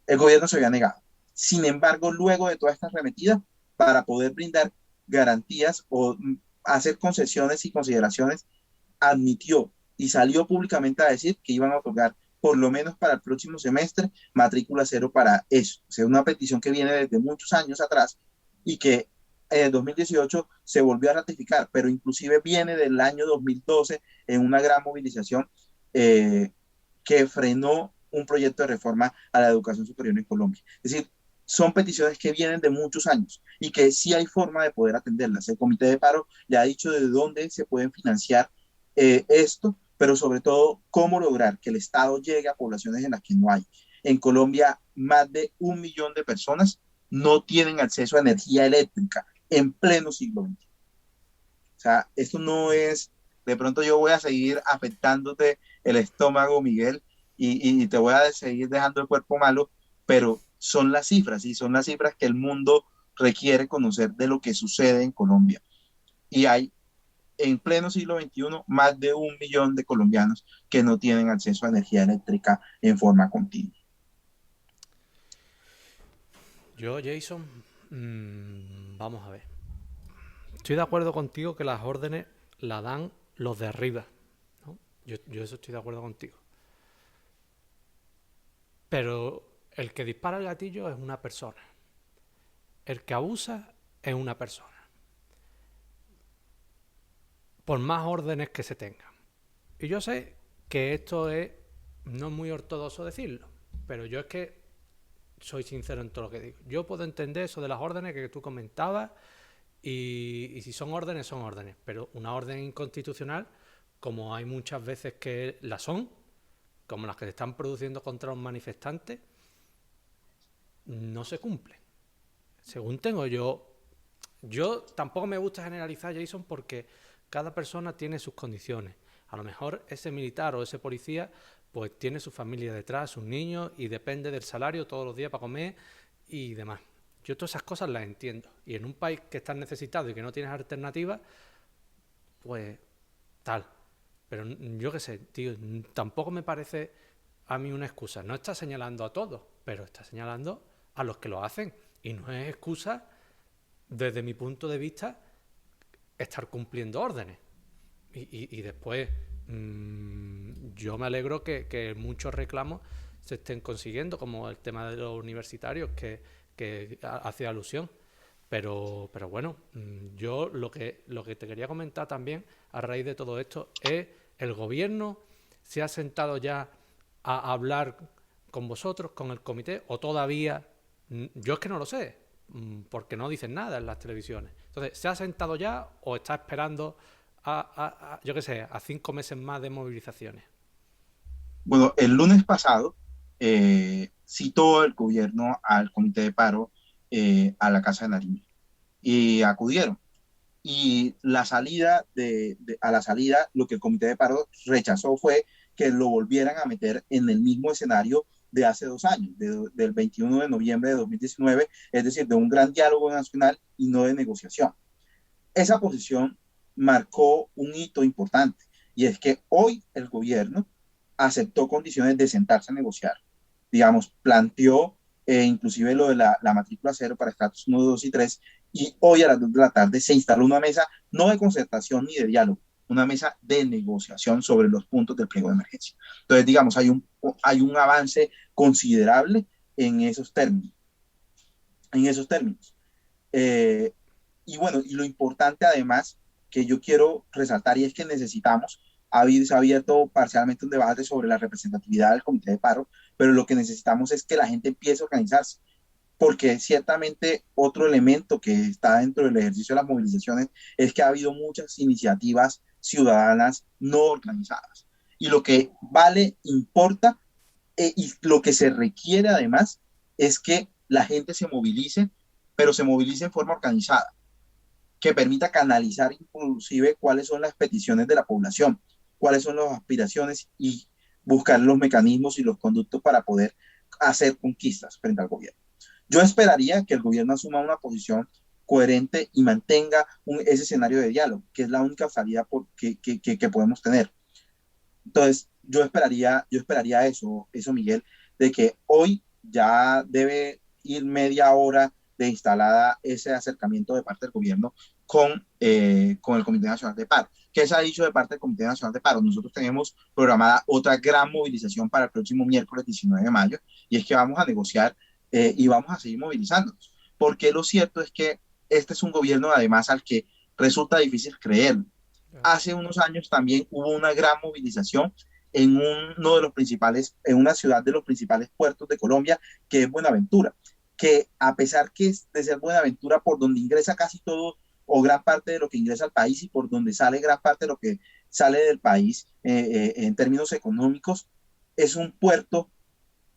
El gobierno se había negado. Sin embargo, luego de todas estas remetidas, para poder brindar garantías o hacer concesiones y consideraciones, admitió y salió públicamente a decir que iban a otorgar, por lo menos para el próximo semestre, matrícula cero para eso. O sea, una petición que viene desde muchos años atrás y que en el 2018 se volvió a ratificar, pero inclusive viene del año 2012 en una gran movilización eh, que frenó un proyecto de reforma a la educación superior en Colombia. Es decir, son peticiones que vienen de muchos años y que sí hay forma de poder atenderlas. El Comité de Paro ya ha dicho de dónde se pueden financiar esto, pero sobre todo cómo lograr que el Estado llegue a poblaciones en las que no hay. En Colombia, más de 1 millón de personas no tienen acceso a energía eléctrica en pleno siglo XX. O sea, esto no es, de pronto yo voy a seguir afectándote el estómago, Miguel, y te voy a seguir dejando el cuerpo malo, pero son las cifras, y son las cifras que el mundo requiere conocer de lo que sucede en Colombia. Y hay en pleno siglo XXI más de 1 millón de colombianos que no tienen acceso a energía eléctrica en forma continua. Yo, Jason, vamos a ver. Estoy de acuerdo contigo que las órdenes las dan los de arriba, ¿no? Yo eso estoy de acuerdo contigo. Pero el que dispara el gatillo es una persona. El que abusa es una persona. Por más órdenes que se tengan. Y yo sé que esto no es muy ortodoxo decirlo, pero yo es que soy sincero en todo lo que digo. Yo puedo entender eso de las órdenes que tú comentabas y si son órdenes, pero una orden inconstitucional, como hay muchas veces que la son, como las que se están produciendo contra los manifestantes, no se cumple. Según tengo yo tampoco me gusta generalizar, Jason, porque cada persona tiene sus condiciones. A lo mejor ese militar o ese policía pues tiene su familia detrás, sus niños, y depende del salario todos los días para comer y demás. Yo todas esas cosas las entiendo. Y en un país que estás necesitado y que no tienes alternativas, pues tal. Pero yo qué sé, tío, tampoco me parece a mí una excusa. No está señalando a todos, pero está señalando a los que lo hacen. Y no es excusa, desde mi punto de vista, estar cumpliendo órdenes. Y después, yo me alegro que muchos reclamos se estén consiguiendo, como el tema de los universitarios, que hace alusión. Pero bueno, yo lo que te quería comentar también a raíz de todo esto es: el gobierno se ha sentado ya a hablar con vosotros, con el comité, o todavía, yo es que no lo sé, porque no dicen nada en las televisiones. Entonces, ¿se ha sentado ya o está esperando yo qué sé, a 5 meses más de movilizaciones? Bueno, el lunes pasado citó el gobierno al comité de paro a la Casa de Nariño y acudieron. Y a la salida, lo que el comité de paro rechazó fue que lo volvieran a meter en el mismo escenario de hace 2 años, del 21 de noviembre de 2019, es decir, de un gran diálogo nacional y no de negociación. Esa posición marcó un hito importante, y es que hoy el gobierno aceptó condiciones de sentarse a negociar. Digamos, planteó inclusive lo de la matrícula cero para estatus 1, 2 y 3, y hoy a las 2 de la tarde se instaló una mesa no de concertación ni de diálogo, una mesa de negociación sobre los puntos del pliego de emergencia. Entonces, digamos, hay un avance considerable en esos términos. En esos términos. Eh, y bueno, y lo importante además que yo quiero resaltar, y es que necesitamos, se ha abierto parcialmente un debate sobre la representatividad del comité de paro, pero lo que necesitamos es que la gente empiece a organizarse, porque ciertamente otro elemento que está dentro del ejercicio de las movilizaciones es que ha habido muchas iniciativas ciudadanas no organizadas. Y lo que vale, importa, y lo que se requiere además es que la gente se movilice, pero se movilice en forma organizada, que permita canalizar inclusive cuáles son las peticiones de la población, cuáles son las aspiraciones, y buscar los mecanismos y los conductos para poder hacer conquistas frente al gobierno. Yo esperaría que el gobierno asuma una posición coherente y mantenga ese escenario de diálogo, que es la única salida que podemos tener. Entonces, yo esperaría eso, Miguel, de que hoy ya debe ir media hora de instalada ese acercamiento de parte del gobierno con el Comité Nacional de Paro. ¿Qué se ha dicho de parte del Comité Nacional de Paro? Nosotros tenemos programada otra gran movilización para el próximo miércoles 19 de mayo, y es que vamos a negociar y vamos a seguir movilizándonos. Porque lo cierto es que este es un gobierno, además, al que resulta difícil creer. Hace unos años también hubo una gran movilización en una ciudad de los principales puertos de Colombia, que es Buenaventura, que a pesar de ser Buenaventura por donde ingresa casi todo o gran parte de lo que ingresa al país, y por donde sale gran parte de lo que sale del país en términos económicos, es un puerto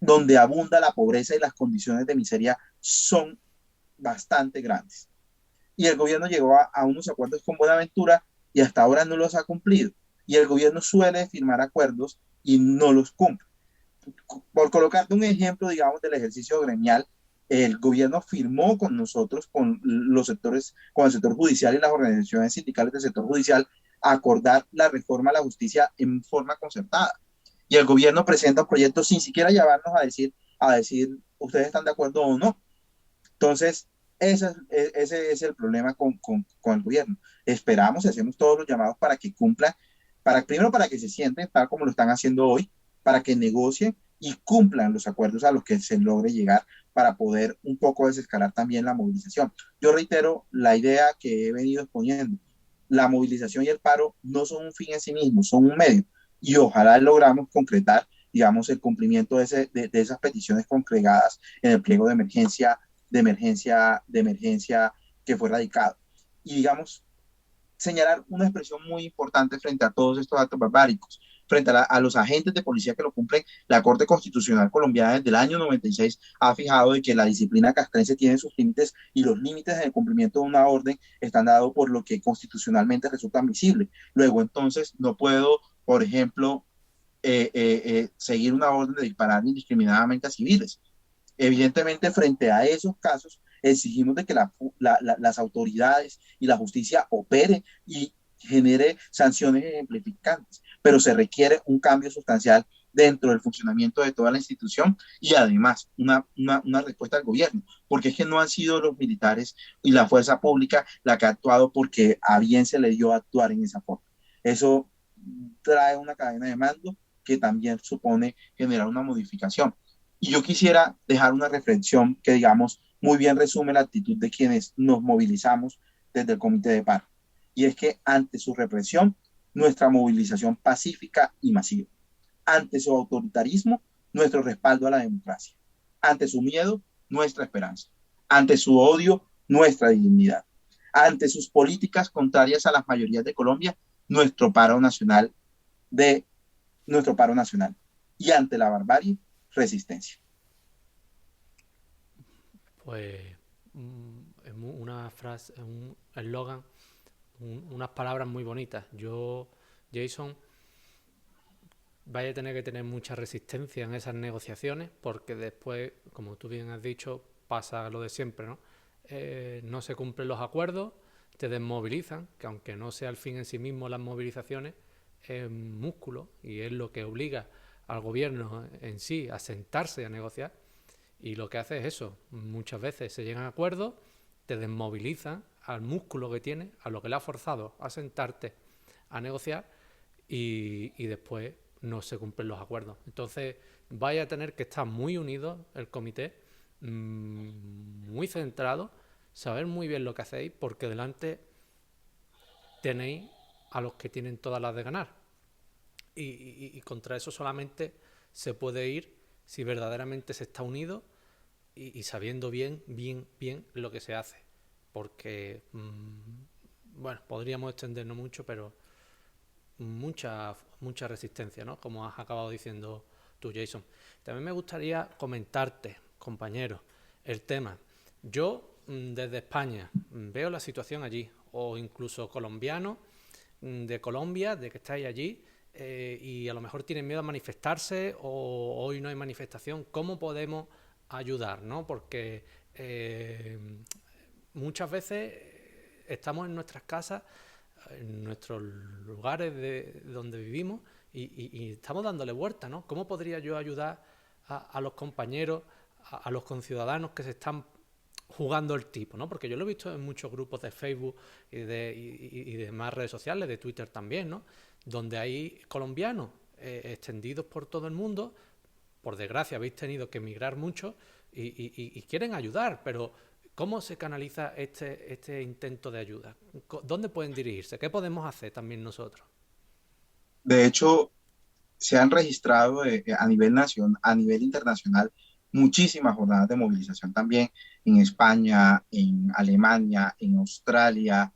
donde abunda la pobreza y las condiciones de miseria son bastante grandes. Y el gobierno llegó a unos acuerdos con Buenaventura y hasta ahora no los ha cumplido. Y el gobierno suele firmar acuerdos y no los cumple. Por colocarte un ejemplo, digamos, del ejercicio gremial, el gobierno firmó con nosotros, con los sectores, con el sector judicial y las organizaciones sindicales del sector judicial, a acordar la reforma a la justicia en forma concertada. Y el gobierno presenta un proyecto sin siquiera llevarnos a decir, ustedes están de acuerdo o no. Entonces, ese es el problema con el gobierno. Esperamos y hacemos todos los llamados para que cumplan, primero para que se sienten tal como lo están haciendo hoy, para que negocien y cumplan los acuerdos a los que se logre llegar, para poder un poco desescalar también la movilización. Yo reitero la idea que he venido exponiendo: la movilización y el paro no son un fin en sí mismo, son un medio, y ojalá logramos concretar digamos, el cumplimiento de esas peticiones congregadas en el pliego de emergencia que fue radicado. Y, digamos, señalar una expresión muy importante frente a todos estos actos barbáricos, frente a los agentes de policía que lo cumplen. La Corte Constitucional Colombiana desde el año 96 ha fijado de que la disciplina castrense tiene sus límites y los límites en el cumplimiento de una orden están dados por lo que constitucionalmente resulta admisible. Luego, entonces, no puedo, por ejemplo, seguir una orden de disparar indiscriminadamente a civiles. Evidentemente, frente a esos casos, exigimos de que las autoridades y la justicia opere y genere sanciones ejemplificantes, pero se requiere un cambio sustancial dentro del funcionamiento de toda la institución y además una respuesta al gobierno, porque es que no han sido los militares y la fuerza pública la que ha actuado porque a bien se le dio a actuar en esa forma. Eso trae una cadena de mando que también supone generar una modificación. Y yo quisiera dejar una reflexión que, digamos, muy bien resume la actitud de quienes nos movilizamos desde el Comité de Paro. Y es que ante su represión, nuestra movilización pacífica y masiva. Ante su autoritarismo, nuestro respaldo a la democracia. Ante su miedo, nuestra esperanza. Ante su odio, nuestra dignidad. Ante sus políticas contrarias a las mayorías de Colombia, nuestro paro nacional de nuestro paro nacional. Y ante la barbarie, resistencia. Pues es una frase, un eslogan, unas palabras muy bonitas. Yo, Jason, vaya a tener que tener mucha resistencia en esas negociaciones porque después, como tú bien has dicho, pasa lo de siempre, ¿no? No se cumplen los acuerdos, te desmovilizan, que aunque no sea el fin en sí mismo las movilizaciones, es músculo y es lo que obliga al gobierno en sí a sentarse a negociar. Y lo que hace es eso, muchas veces se llegan a acuerdos, te desmovilizan al músculo que tiene, a lo que le ha forzado a sentarte a negociar y después no se cumplen los acuerdos. Entonces vaya a tener que estar muy unidos el comité, muy centrado, saber muy bien lo que hacéis, porque delante tenéis a los que tienen todas las de ganar. Y contra eso solamente se puede ir si verdaderamente se está unido y sabiendo bien lo que se hace. Porque, bueno, podríamos extendernos mucho, pero mucha resistencia, ¿no? Como has acabado diciendo tú, Jason. También me gustaría comentarte, compañero, el tema. Yo, desde España, veo la situación allí, o incluso colombianos de Colombia, de que estáis allí, y a lo mejor tienen miedo a manifestarse o hoy no hay manifestación. ¿Cómo podemos ayudar, no? Porque muchas veces estamos en nuestras casas, en nuestros lugares donde vivimos y estamos dándole vuelta, ¿no? ¿Cómo podría yo ayudar a los compañeros, a los conciudadanos que se están jugando el tipo, ¿no? Porque yo lo he visto en muchos grupos de Facebook y de más redes sociales, de Twitter también, ¿no? Donde hay colombianos extendidos por todo el mundo. Por desgracia habéis tenido que emigrar mucho y quieren ayudar, pero ¿cómo se canaliza este intento de ayuda? ¿Dónde pueden dirigirse? ¿Qué podemos hacer también nosotros? De hecho, se han registrado a nivel internacional muchísimas jornadas de movilización también en España, en Alemania, en Australia,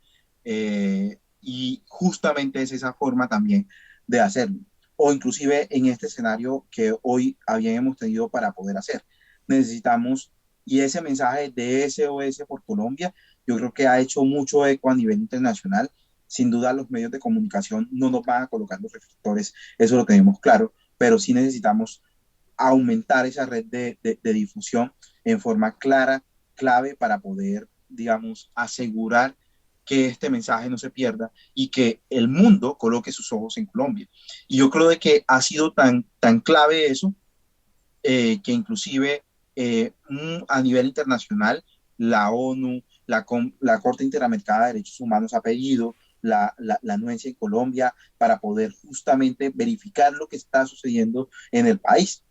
y justamente es esa forma también de hacerlo. O inclusive en este escenario que hoy habíamos tenido para poder hacer. Necesitamos, y ese mensaje de SOS por Colombia, yo creo que ha hecho mucho eco a nivel internacional. Sin duda los medios de comunicación no nos van a colocar los reflectores, eso lo tenemos claro, pero sí necesitamos aumentar esa red de difusión en forma clara, clave para poder, digamos, asegurar que este mensaje no se pierda y que el mundo coloque sus ojos en Colombia. Y yo creo de que ha sido tan clave eso, que inclusive a nivel internacional, la ONU, la Corte Interamericana de Derechos Humanos ha pedido la anuencia en Colombia para poder justamente verificar lo que está sucediendo en el país.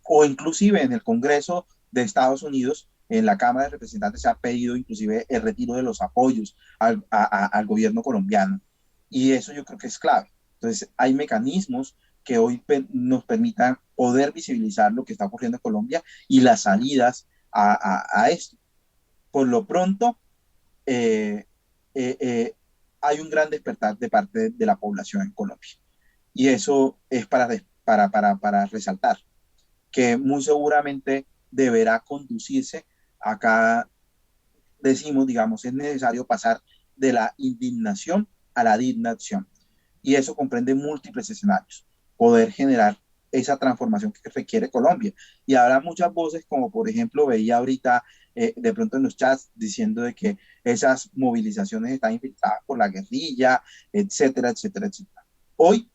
O inclusive en el Congreso de Estados Unidos, en la Cámara de Representantes, se ha pedido inclusive el retiro de los apoyos al gobierno colombiano. Y eso yo creo que es clave. Entonces, hay mecanismos que hoy nos permitan poder visibilizar lo que está ocurriendo en Colombia y las salidas a esto. Por lo pronto, eh, eh, eh, hay un gran despertar de parte de la población en Colombia. Y eso es para resaltar, que muy seguramente deberá conducirse. Acá decimos, digamos, es necesario pasar de la indignación a la dignación. Y eso comprende múltiples escenarios. Poder generar esa transformación que requiere Colombia. Y habrá muchas voces, como por ejemplo veía ahorita de pronto en los chats diciendo de que esas movilizaciones están infiltradas por la guerrilla, etcétera, etcétera, etcétera. Hoy,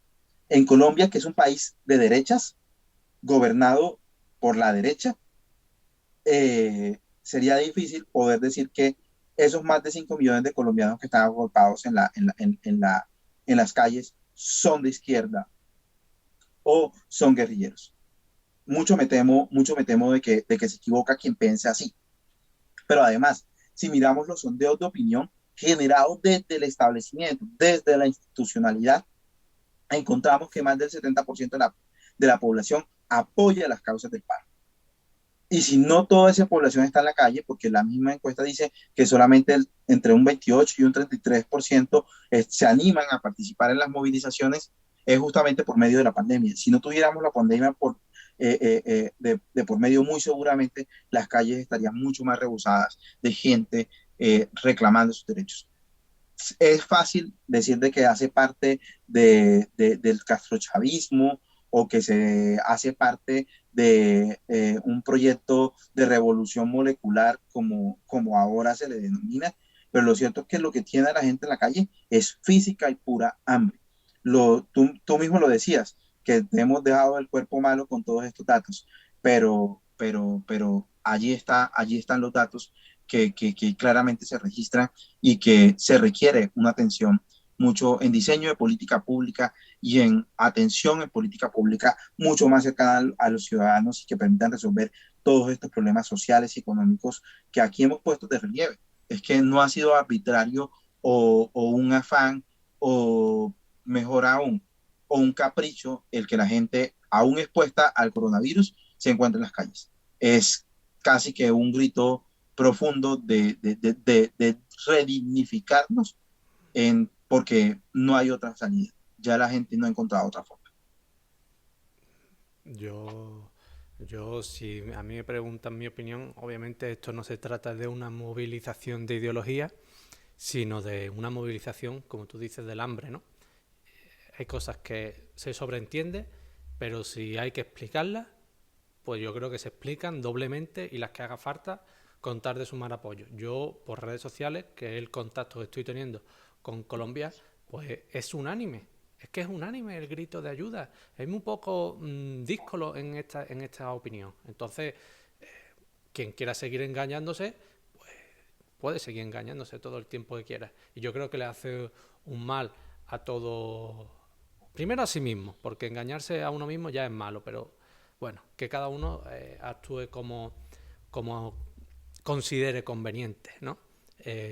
en Colombia, que es un país de derechas, gobernado por la derecha, sería difícil poder decir que esos más de 5 millones de colombianos que están agolpados en las calles son de izquierda o son guerrilleros. Mucho me temo de que se equivoca quien piense así. Pero además, si miramos los sondeos de opinión generados desde el establecimiento, desde la institucionalidad, encontramos que más del 70% de la población apoya las causas del paro. Y si no toda esa población está en la calle, porque la misma encuesta dice que solamente entre un 28 y un 33% se animan a participar en las movilizaciones, es justamente por medio de la pandemia. Si no tuviéramos la pandemia de por medio, muy seguramente las calles estarían mucho más rebusadas de gente reclamando sus derechos. Es fácil decir de que hace parte del castrochavismo o que se hace parte de un proyecto de revolución molecular como ahora se le denomina, pero lo cierto es que lo que tiene a la gente en la calle es física y pura hambre. Tú mismo lo decías, que hemos dejado el cuerpo malo con todos estos datos, pero allí están los datos que claramente se registran y que se requiere una atención mucho en diseño de política pública y en atención en política pública mucho más cercana a los ciudadanos y que permitan resolver todos estos problemas sociales y económicos que aquí hemos puesto de relieve. Es que no ha sido arbitrario o un afán o mejor aún, o un capricho el que la gente aún expuesta al coronavirus se encuentre en las calles. Es casi que un grito profundo de redignificarnos porque no hay otra salida. Ya la gente no ha encontrado otra forma. Yo, si a mí me preguntan mi opinión, obviamente esto no se trata de una movilización de ideología, sino de una movilización, como tú dices, del hambre, ¿no? Hay cosas que se sobreentiende, pero si hay que explicarlas, pues yo creo que se explican doblemente y las que haga falta contar de sumar apoyo. Yo, por redes sociales, que es el contacto que estoy teniendo con Colombia, pues es unánime. Es que es unánime el grito de ayuda. Es muy poco díscolo en esta opinión. Entonces, quien quiera seguir engañándose, pues puede seguir engañándose todo el tiempo que quiera. Y yo creo que le hace un mal a todo. Primero a sí mismo, porque engañarse a uno mismo ya es malo, pero bueno, que cada uno actúe como considere conveniente, ¿no?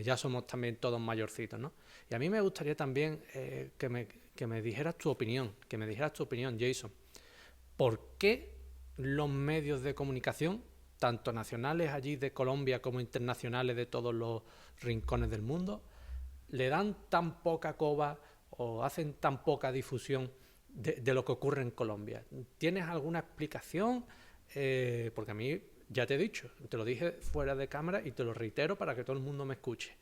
Ya somos también todos mayorcitos, ¿no? Y a mí me gustaría también que me dijeras tu opinión, Jason. ¿Por qué los medios de comunicación, tanto nacionales allí de Colombia como internacionales de todos los rincones del mundo, le dan tan poca coba o hacen tan poca difusión de lo que ocurre en Colombia? ¿Tienes alguna explicación? Porque a mí, ya te he dicho, te lo dije fuera de cámara y te lo reitero para que todo el mundo me escuche.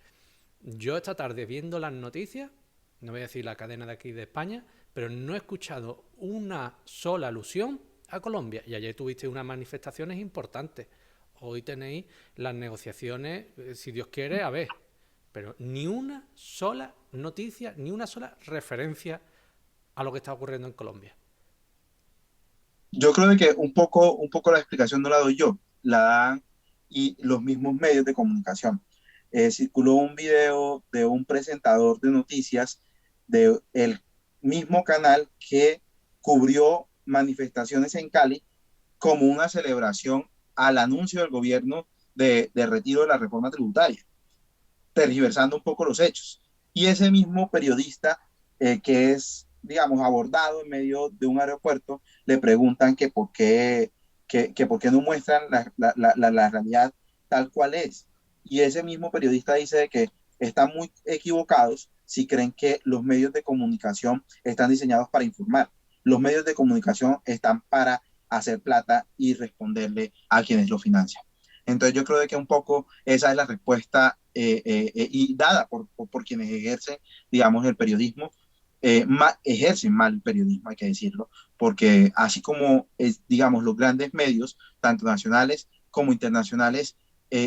Yo esta tarde viendo las noticias, no voy a decir la cadena de aquí de España, pero no he escuchado una sola alusión a Colombia. Y ayer tuviste unas manifestaciones importantes. Hoy tenéis las negociaciones, si Dios quiere, a ver. Pero ni una sola noticia, ni una sola referencia a lo que está ocurriendo en Colombia. Yo creo de que un poco la explicación no la doy yo, la dan y los mismos medios de comunicación. Circuló un video de un presentador de noticias del mismo canal que cubrió manifestaciones en Cali como una celebración al anuncio del gobierno de retiro de la reforma tributaria, tergiversando un poco los hechos. Y ese mismo periodista, que es digamos, abordado en medio de un aeropuerto, le preguntan que por qué no muestran la realidad tal cual es. Y ese mismo periodista dice de que están muy equivocados si creen que los medios de comunicación están diseñados para informar. Los medios de comunicación están para hacer plata y responderle a quienes lo financian. Entonces yo creo que un poco esa es la respuesta y dada por quienes ejercen, digamos, el periodismo, ejercen mal el periodismo, hay que decirlo, porque así como, digamos, los grandes medios, tanto nacionales como internacionales,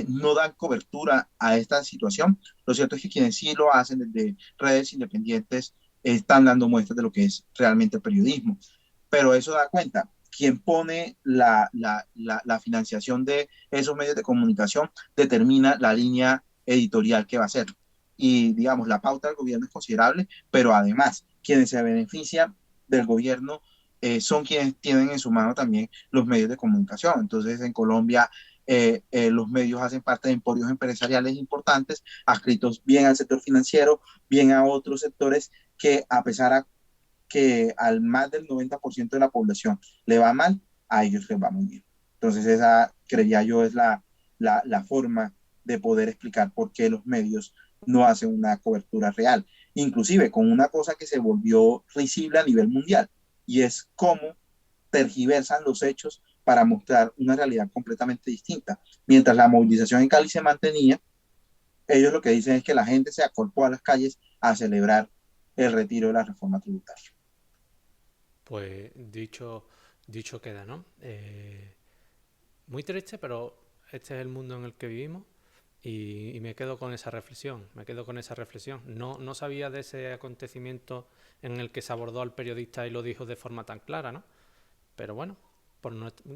no dan cobertura a esta situación, lo cierto es que quienes sí lo hacen desde redes independientes están dando muestras de lo que es realmente el periodismo. Pero eso da cuenta, quien pone la financiación de esos medios de comunicación determina la línea editorial que va a ser. Y digamos, la pauta del gobierno es considerable, pero además, quienes se benefician del gobierno son quienes tienen en su mano también los medios de comunicación. Entonces, en Colombia, los medios hacen parte de emporios empresariales importantes, adscritos bien al sector financiero, bien a otros sectores que a pesar de que al más del 90% de la población le va mal, a ellos les va muy bien. Entonces esa, creía yo, es la forma de poder explicar por qué los medios no hacen una cobertura real. Inclusive con una cosa que se volvió risible a nivel mundial, y es cómo tergiversan los hechos para mostrar una realidad completamente distinta. Mientras la movilización en Cali se mantenía, ellos lo que dicen es que la gente se acorpó a las calles a celebrar el retiro de la reforma tributaria. Pues dicho queda, ¿no? Muy triste, pero este es el mundo en el que vivimos y me quedo con esa reflexión, me quedo con esa reflexión. No sabía de ese acontecimiento en el que se abordó al periodista y lo dijo de forma tan clara, ¿no? Pero bueno,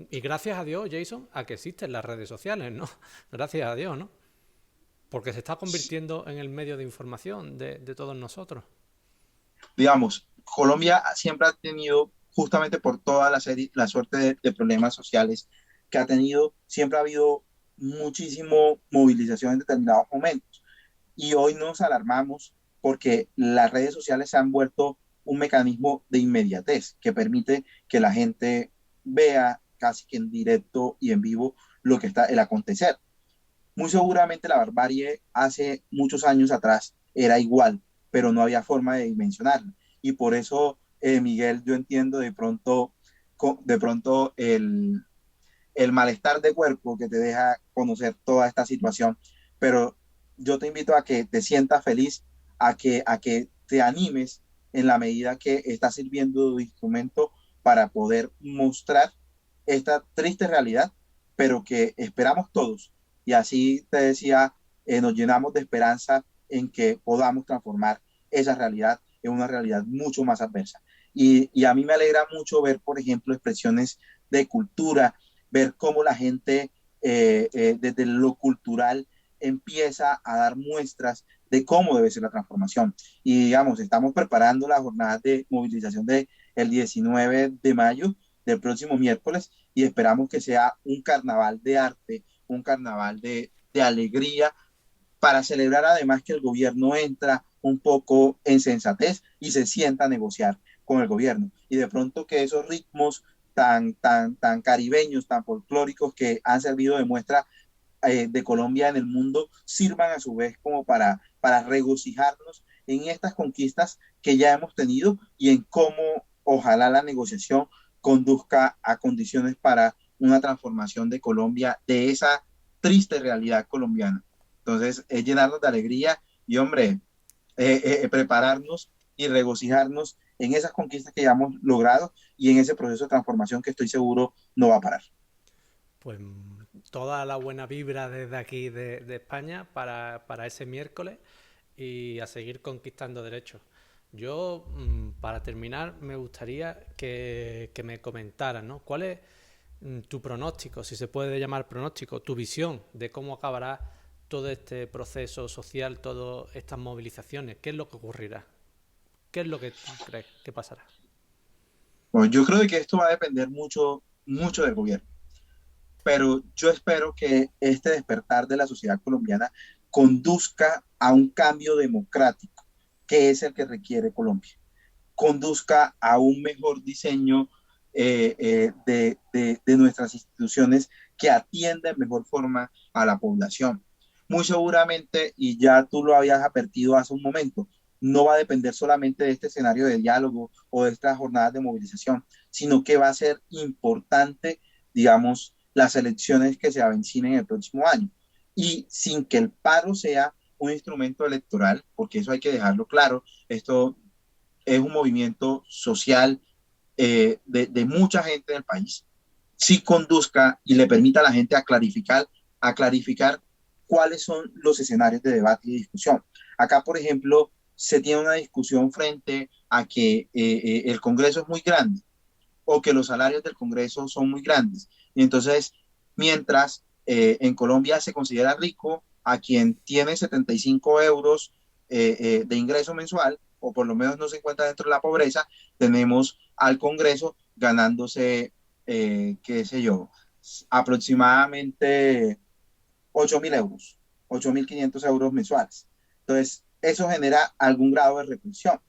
y gracias a Dios, Jason, a que existen las redes sociales, ¿no? Gracias a Dios, ¿no? Porque se está convirtiendo en el medio de información de todos nosotros. Digamos, Colombia siempre ha tenido, justamente por toda la suerte de problemas sociales que ha tenido, siempre ha habido muchísimo movilización en determinados momentos. Y hoy nos alarmamos porque las redes sociales se han vuelto un mecanismo de inmediatez que permite que la gente vea casi que en directo y en vivo lo que está el acontecer. Muy seguramente la barbarie hace muchos años atrás era igual, pero no había forma de dimensionarla. Y por eso, Miguel, yo entiendo de pronto el malestar de cuerpo que te deja conocer toda esta situación, pero yo te invito a que te sientas feliz, a que te animes en la medida que está sirviendo de instrumento para poder mostrar esta triste realidad, pero que esperamos todos. Y así te decía, nos llenamos de esperanza en que podamos transformar esa realidad en una realidad mucho más adversa. Y a mí me alegra mucho ver, por ejemplo, expresiones de cultura, ver cómo la gente desde lo cultural empieza a dar muestras de cómo debe ser la transformación. Y digamos, estamos preparando la jornada de movilización del 19 de mayo del próximo miércoles y esperamos que sea un carnaval de arte, un carnaval de alegría para celebrar además que el gobierno entra un poco en sensatez y se sienta a negociar con el gobierno. Y de pronto que esos ritmos tan caribeños, tan folclóricos que han servido de muestra de Colombia en el mundo, sirvan a su vez como para regocijarnos en estas conquistas que ya hemos tenido y en cómo ojalá la negociación conduzca a condiciones para una transformación de Colombia, de esa triste realidad colombiana. Entonces, es llenarnos de alegría y, hombre, prepararnos y regocijarnos en esas conquistas que ya hemos logrado y en ese proceso de transformación que estoy seguro no va a parar. Pues toda la buena vibra desde aquí de España para ese miércoles y a seguir conquistando derechos. Yo, para terminar, me gustaría que me comentaras, ¿no? ¿Cuál es tu pronóstico, si se puede llamar pronóstico, tu visión de cómo acabará todo este proceso social, todas estas movilizaciones? ¿Qué es lo que ocurrirá? ¿Qué es lo que tú crees que pasará? Bueno, yo creo que esto va a depender mucho, mucho del gobierno, pero yo espero que este despertar de la sociedad colombiana conduzca a un cambio democrático, que es el que requiere Colombia. conduzca a un mejor diseño de nuestras instituciones que atienda en mejor forma a la población. Muy seguramente, y ya tú lo habías advertido hace un momento, no va a depender solamente de este escenario de diálogo o de estas jornadas de movilización, sino que va a ser importante, digamos, las elecciones que se avecinen el próximo año. Y sin que el paro sea un instrumento electoral, porque eso hay que dejarlo claro, esto es un movimiento social de mucha gente del país, sí conduzca y le permita a la gente a clarificar cuáles son los escenarios de debate y discusión. Acá, por ejemplo, se tiene una discusión frente a que el Congreso es muy grande o que los salarios del Congreso son muy grandes. Y entonces, mientras en Colombia se considera rico a quien tiene 75 euros de ingreso mensual, o por lo menos no se encuentra dentro de la pobreza, tenemos al Congreso ganándose, qué sé yo, aproximadamente 8.000 euros, 8.500 euros mensuales. Entonces, eso genera algún grado de repulsión,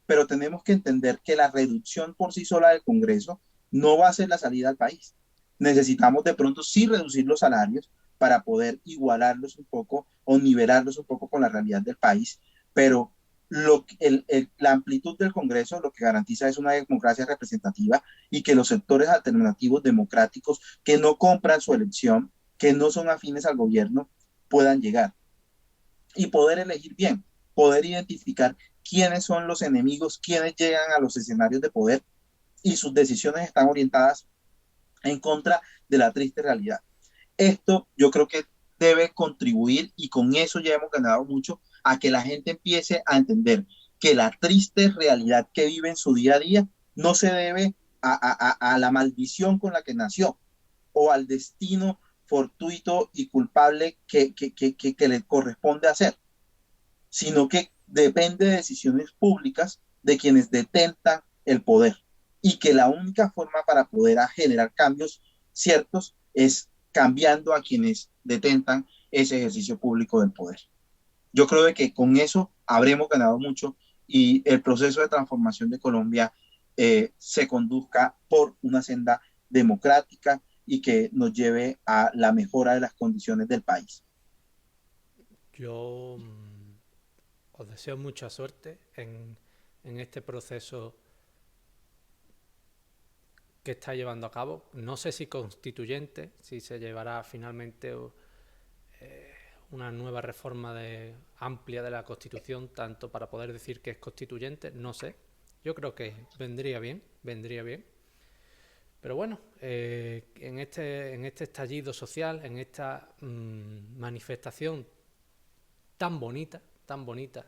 pero tenemos que entender que la reducción por sí sola del Congreso no va a ser la salida al país. Necesitamos de pronto sí reducir los salarios para poder igualarlos un poco o nivelarlos un poco con la realidad del país, pero la amplitud del Congreso lo que garantiza es una democracia representativa y que los sectores alternativos democráticos que no compran su elección, que no son afines al gobierno, puedan llegar y poder elegir bien, poder identificar quiénes son los enemigos, quiénes llegan a los escenarios de poder y sus decisiones están orientadas en contra de la triste realidad. Esto yo creo que debe contribuir y con eso ya hemos ganado mucho a que la gente empiece a entender que la triste realidad que vive en su día a día no se debe a la maldición con la que nació o al destino fortuito y culpable que le corresponde hacer, sino que depende de decisiones públicas de quienes detentan el poder y que la única forma para poder generar cambios ciertos es cambiando a quienes detentan ese ejercicio público del poder. Yo creo que con eso habremos ganado mucho y el proceso de transformación de Colombia se conduzca por una senda democrática y que nos lleve a la mejora de las condiciones del país. Yo os deseo mucha suerte en este proceso que está llevando a cabo. No sé si constituyente, si se llevará finalmente una nueva reforma amplia de la Constitución, tanto para poder decir que es constituyente, no sé. Yo creo que vendría bien, vendría bien. Pero bueno, en este estallido social, en esta manifestación tan bonita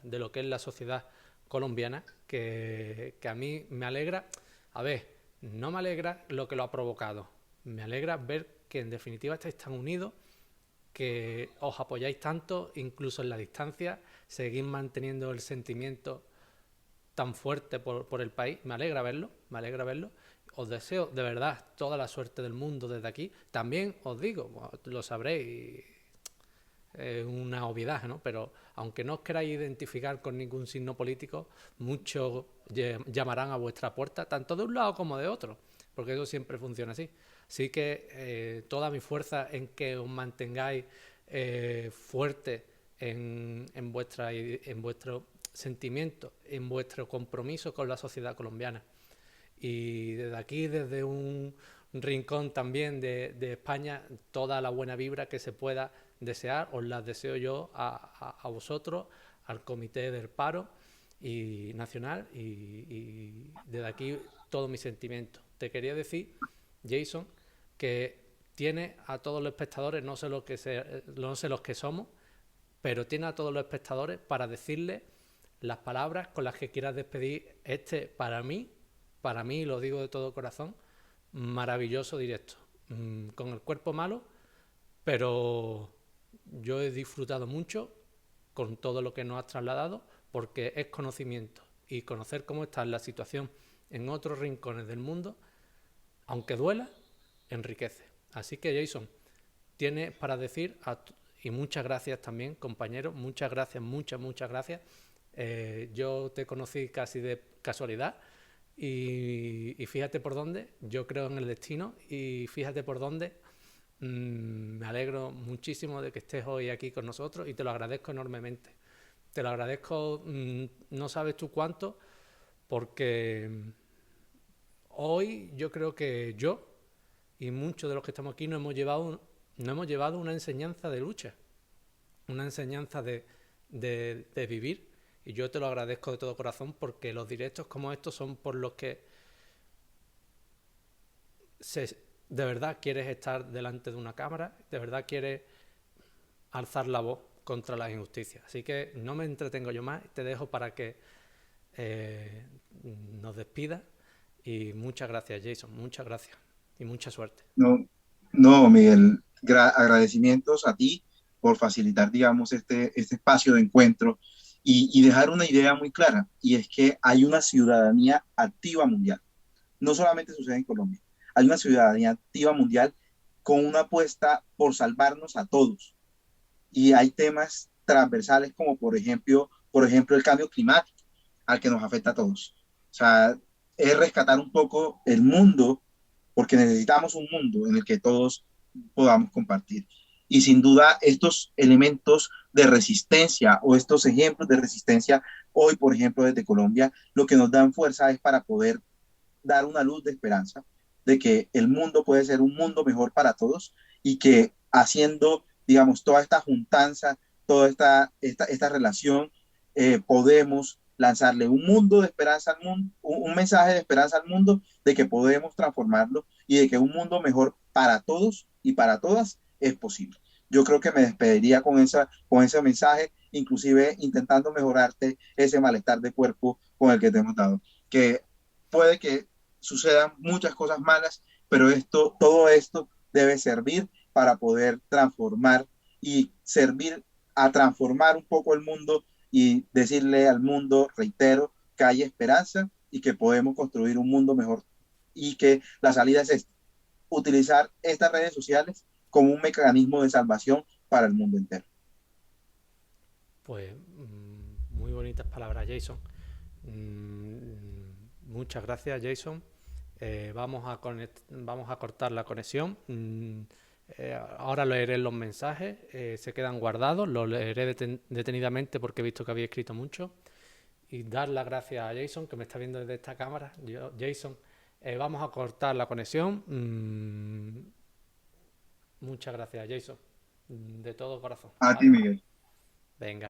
de lo que es la sociedad colombiana, que a mí me alegra. A ver, no me alegra lo que lo ha provocado, me alegra ver que en definitiva estáis tan unidos, que os apoyáis tanto, incluso en la distancia, seguís manteniendo el sentimiento tan fuerte por el país. Me alegra verlo, me alegra verlo. Os deseo de verdad toda la suerte del mundo desde aquí. También os digo, bueno, lo sabréis, es una obviedad, ¿no? Pero aunque no os queráis identificar con ningún signo político, muchos llamarán a vuestra puerta, tanto de un lado como de otro, porque eso siempre funciona así. Así que toda mi fuerza en que os mantengáis fuertes en vuestro sentimiento, en vuestro compromiso con la sociedad colombiana. Y desde aquí, desde un rincón también de España, toda la buena vibra que se pueda desear, os las deseo yo a vosotros, al Comité del Paro y Nacional, y desde aquí todo mi sentimiento. Te quería decir, Jason, que tiene a todos los espectadores, no sé los que somos, pero tiene a todos los espectadores para decirles las palabras con las que quieras despedir para mí, lo digo de todo corazón, maravilloso directo. Con el cuerpo malo, pero yo he disfrutado mucho con todo lo que nos has trasladado, porque es conocimiento, y conocer cómo está la situación en otros rincones del mundo, aunque duela, enriquece. Así que, Jason, tienes para decir, y muchas gracias también, compañeros, muchas gracias, muchas gracias. Yo te conocí casi de casualidad y fíjate por dónde, yo creo en el destino y fíjate por dónde. Me alegro muchísimo de que estés hoy aquí con nosotros y te lo agradezco enormemente. Te lo agradezco, no sabes tú cuánto, porque hoy yo creo que yo y muchos de los que estamos aquí nos hemos llevado una enseñanza de lucha, una enseñanza de vivir. Y yo te lo agradezco de todo corazón porque los directos como estos son por los que de verdad quieres estar delante de una cámara, de verdad quieres alzar la voz contra las injusticias. Así que no me entretengo yo más, te dejo para que eh, nos despidas y muchas gracias, Jason, muchas gracias y mucha suerte. No, no, Miguel, agradecimientos a ti por facilitar, digamos, este espacio de encuentro y dejar una idea muy clara, y es que hay una ciudadanía activa mundial. No solamente sucede en Colombia, hay una ciudadanía activa mundial con una apuesta por salvarnos a todos. Y hay temas transversales como, por ejemplo, el cambio climático, al que nos afecta a todos. O sea, es rescatar un poco el mundo, porque necesitamos un mundo en el que todos podamos compartir. Y sin duda, estos elementos de resistencia o estos ejemplos de resistencia, hoy, por ejemplo, desde Colombia, lo que nos dan fuerza es para poder dar una luz de esperanza de que el mundo puede ser un mundo mejor para todos, y que haciendo, digamos, toda esta juntanza, toda esta relación, podemos lanzarle un mundo de esperanza al mundo, un mensaje de esperanza al mundo, de que podemos transformarlo y de que un mundo mejor para todos y para todas es posible. Yo creo que me despediría con ese mensaje, inclusive intentando mejorarte ese malestar de cuerpo con el que te hemos dado. Que puede que sucedan muchas cosas malas, pero todo esto debe servir para poder transformar y servir a transformar un poco el mundo, y decirle al mundo, reitero, que hay esperanza y que podemos construir un mundo mejor, y que la salida es esta: utilizar estas redes sociales como un mecanismo de salvación para el mundo entero. Pues muy bonitas palabras, Jason. Muchas gracias, Jason. Vamos a cortar la conexión. Ahora leeré los mensajes, se quedan guardados, los leeré detenidamente porque he visto que había escrito mucho. Y dar las gracias a Jason, que me está viendo desde esta cámara. Jason, vamos a cortar la conexión. Muchas gracias, Jason, de todo corazón, A ti, ¿vale? Miguel. Venga.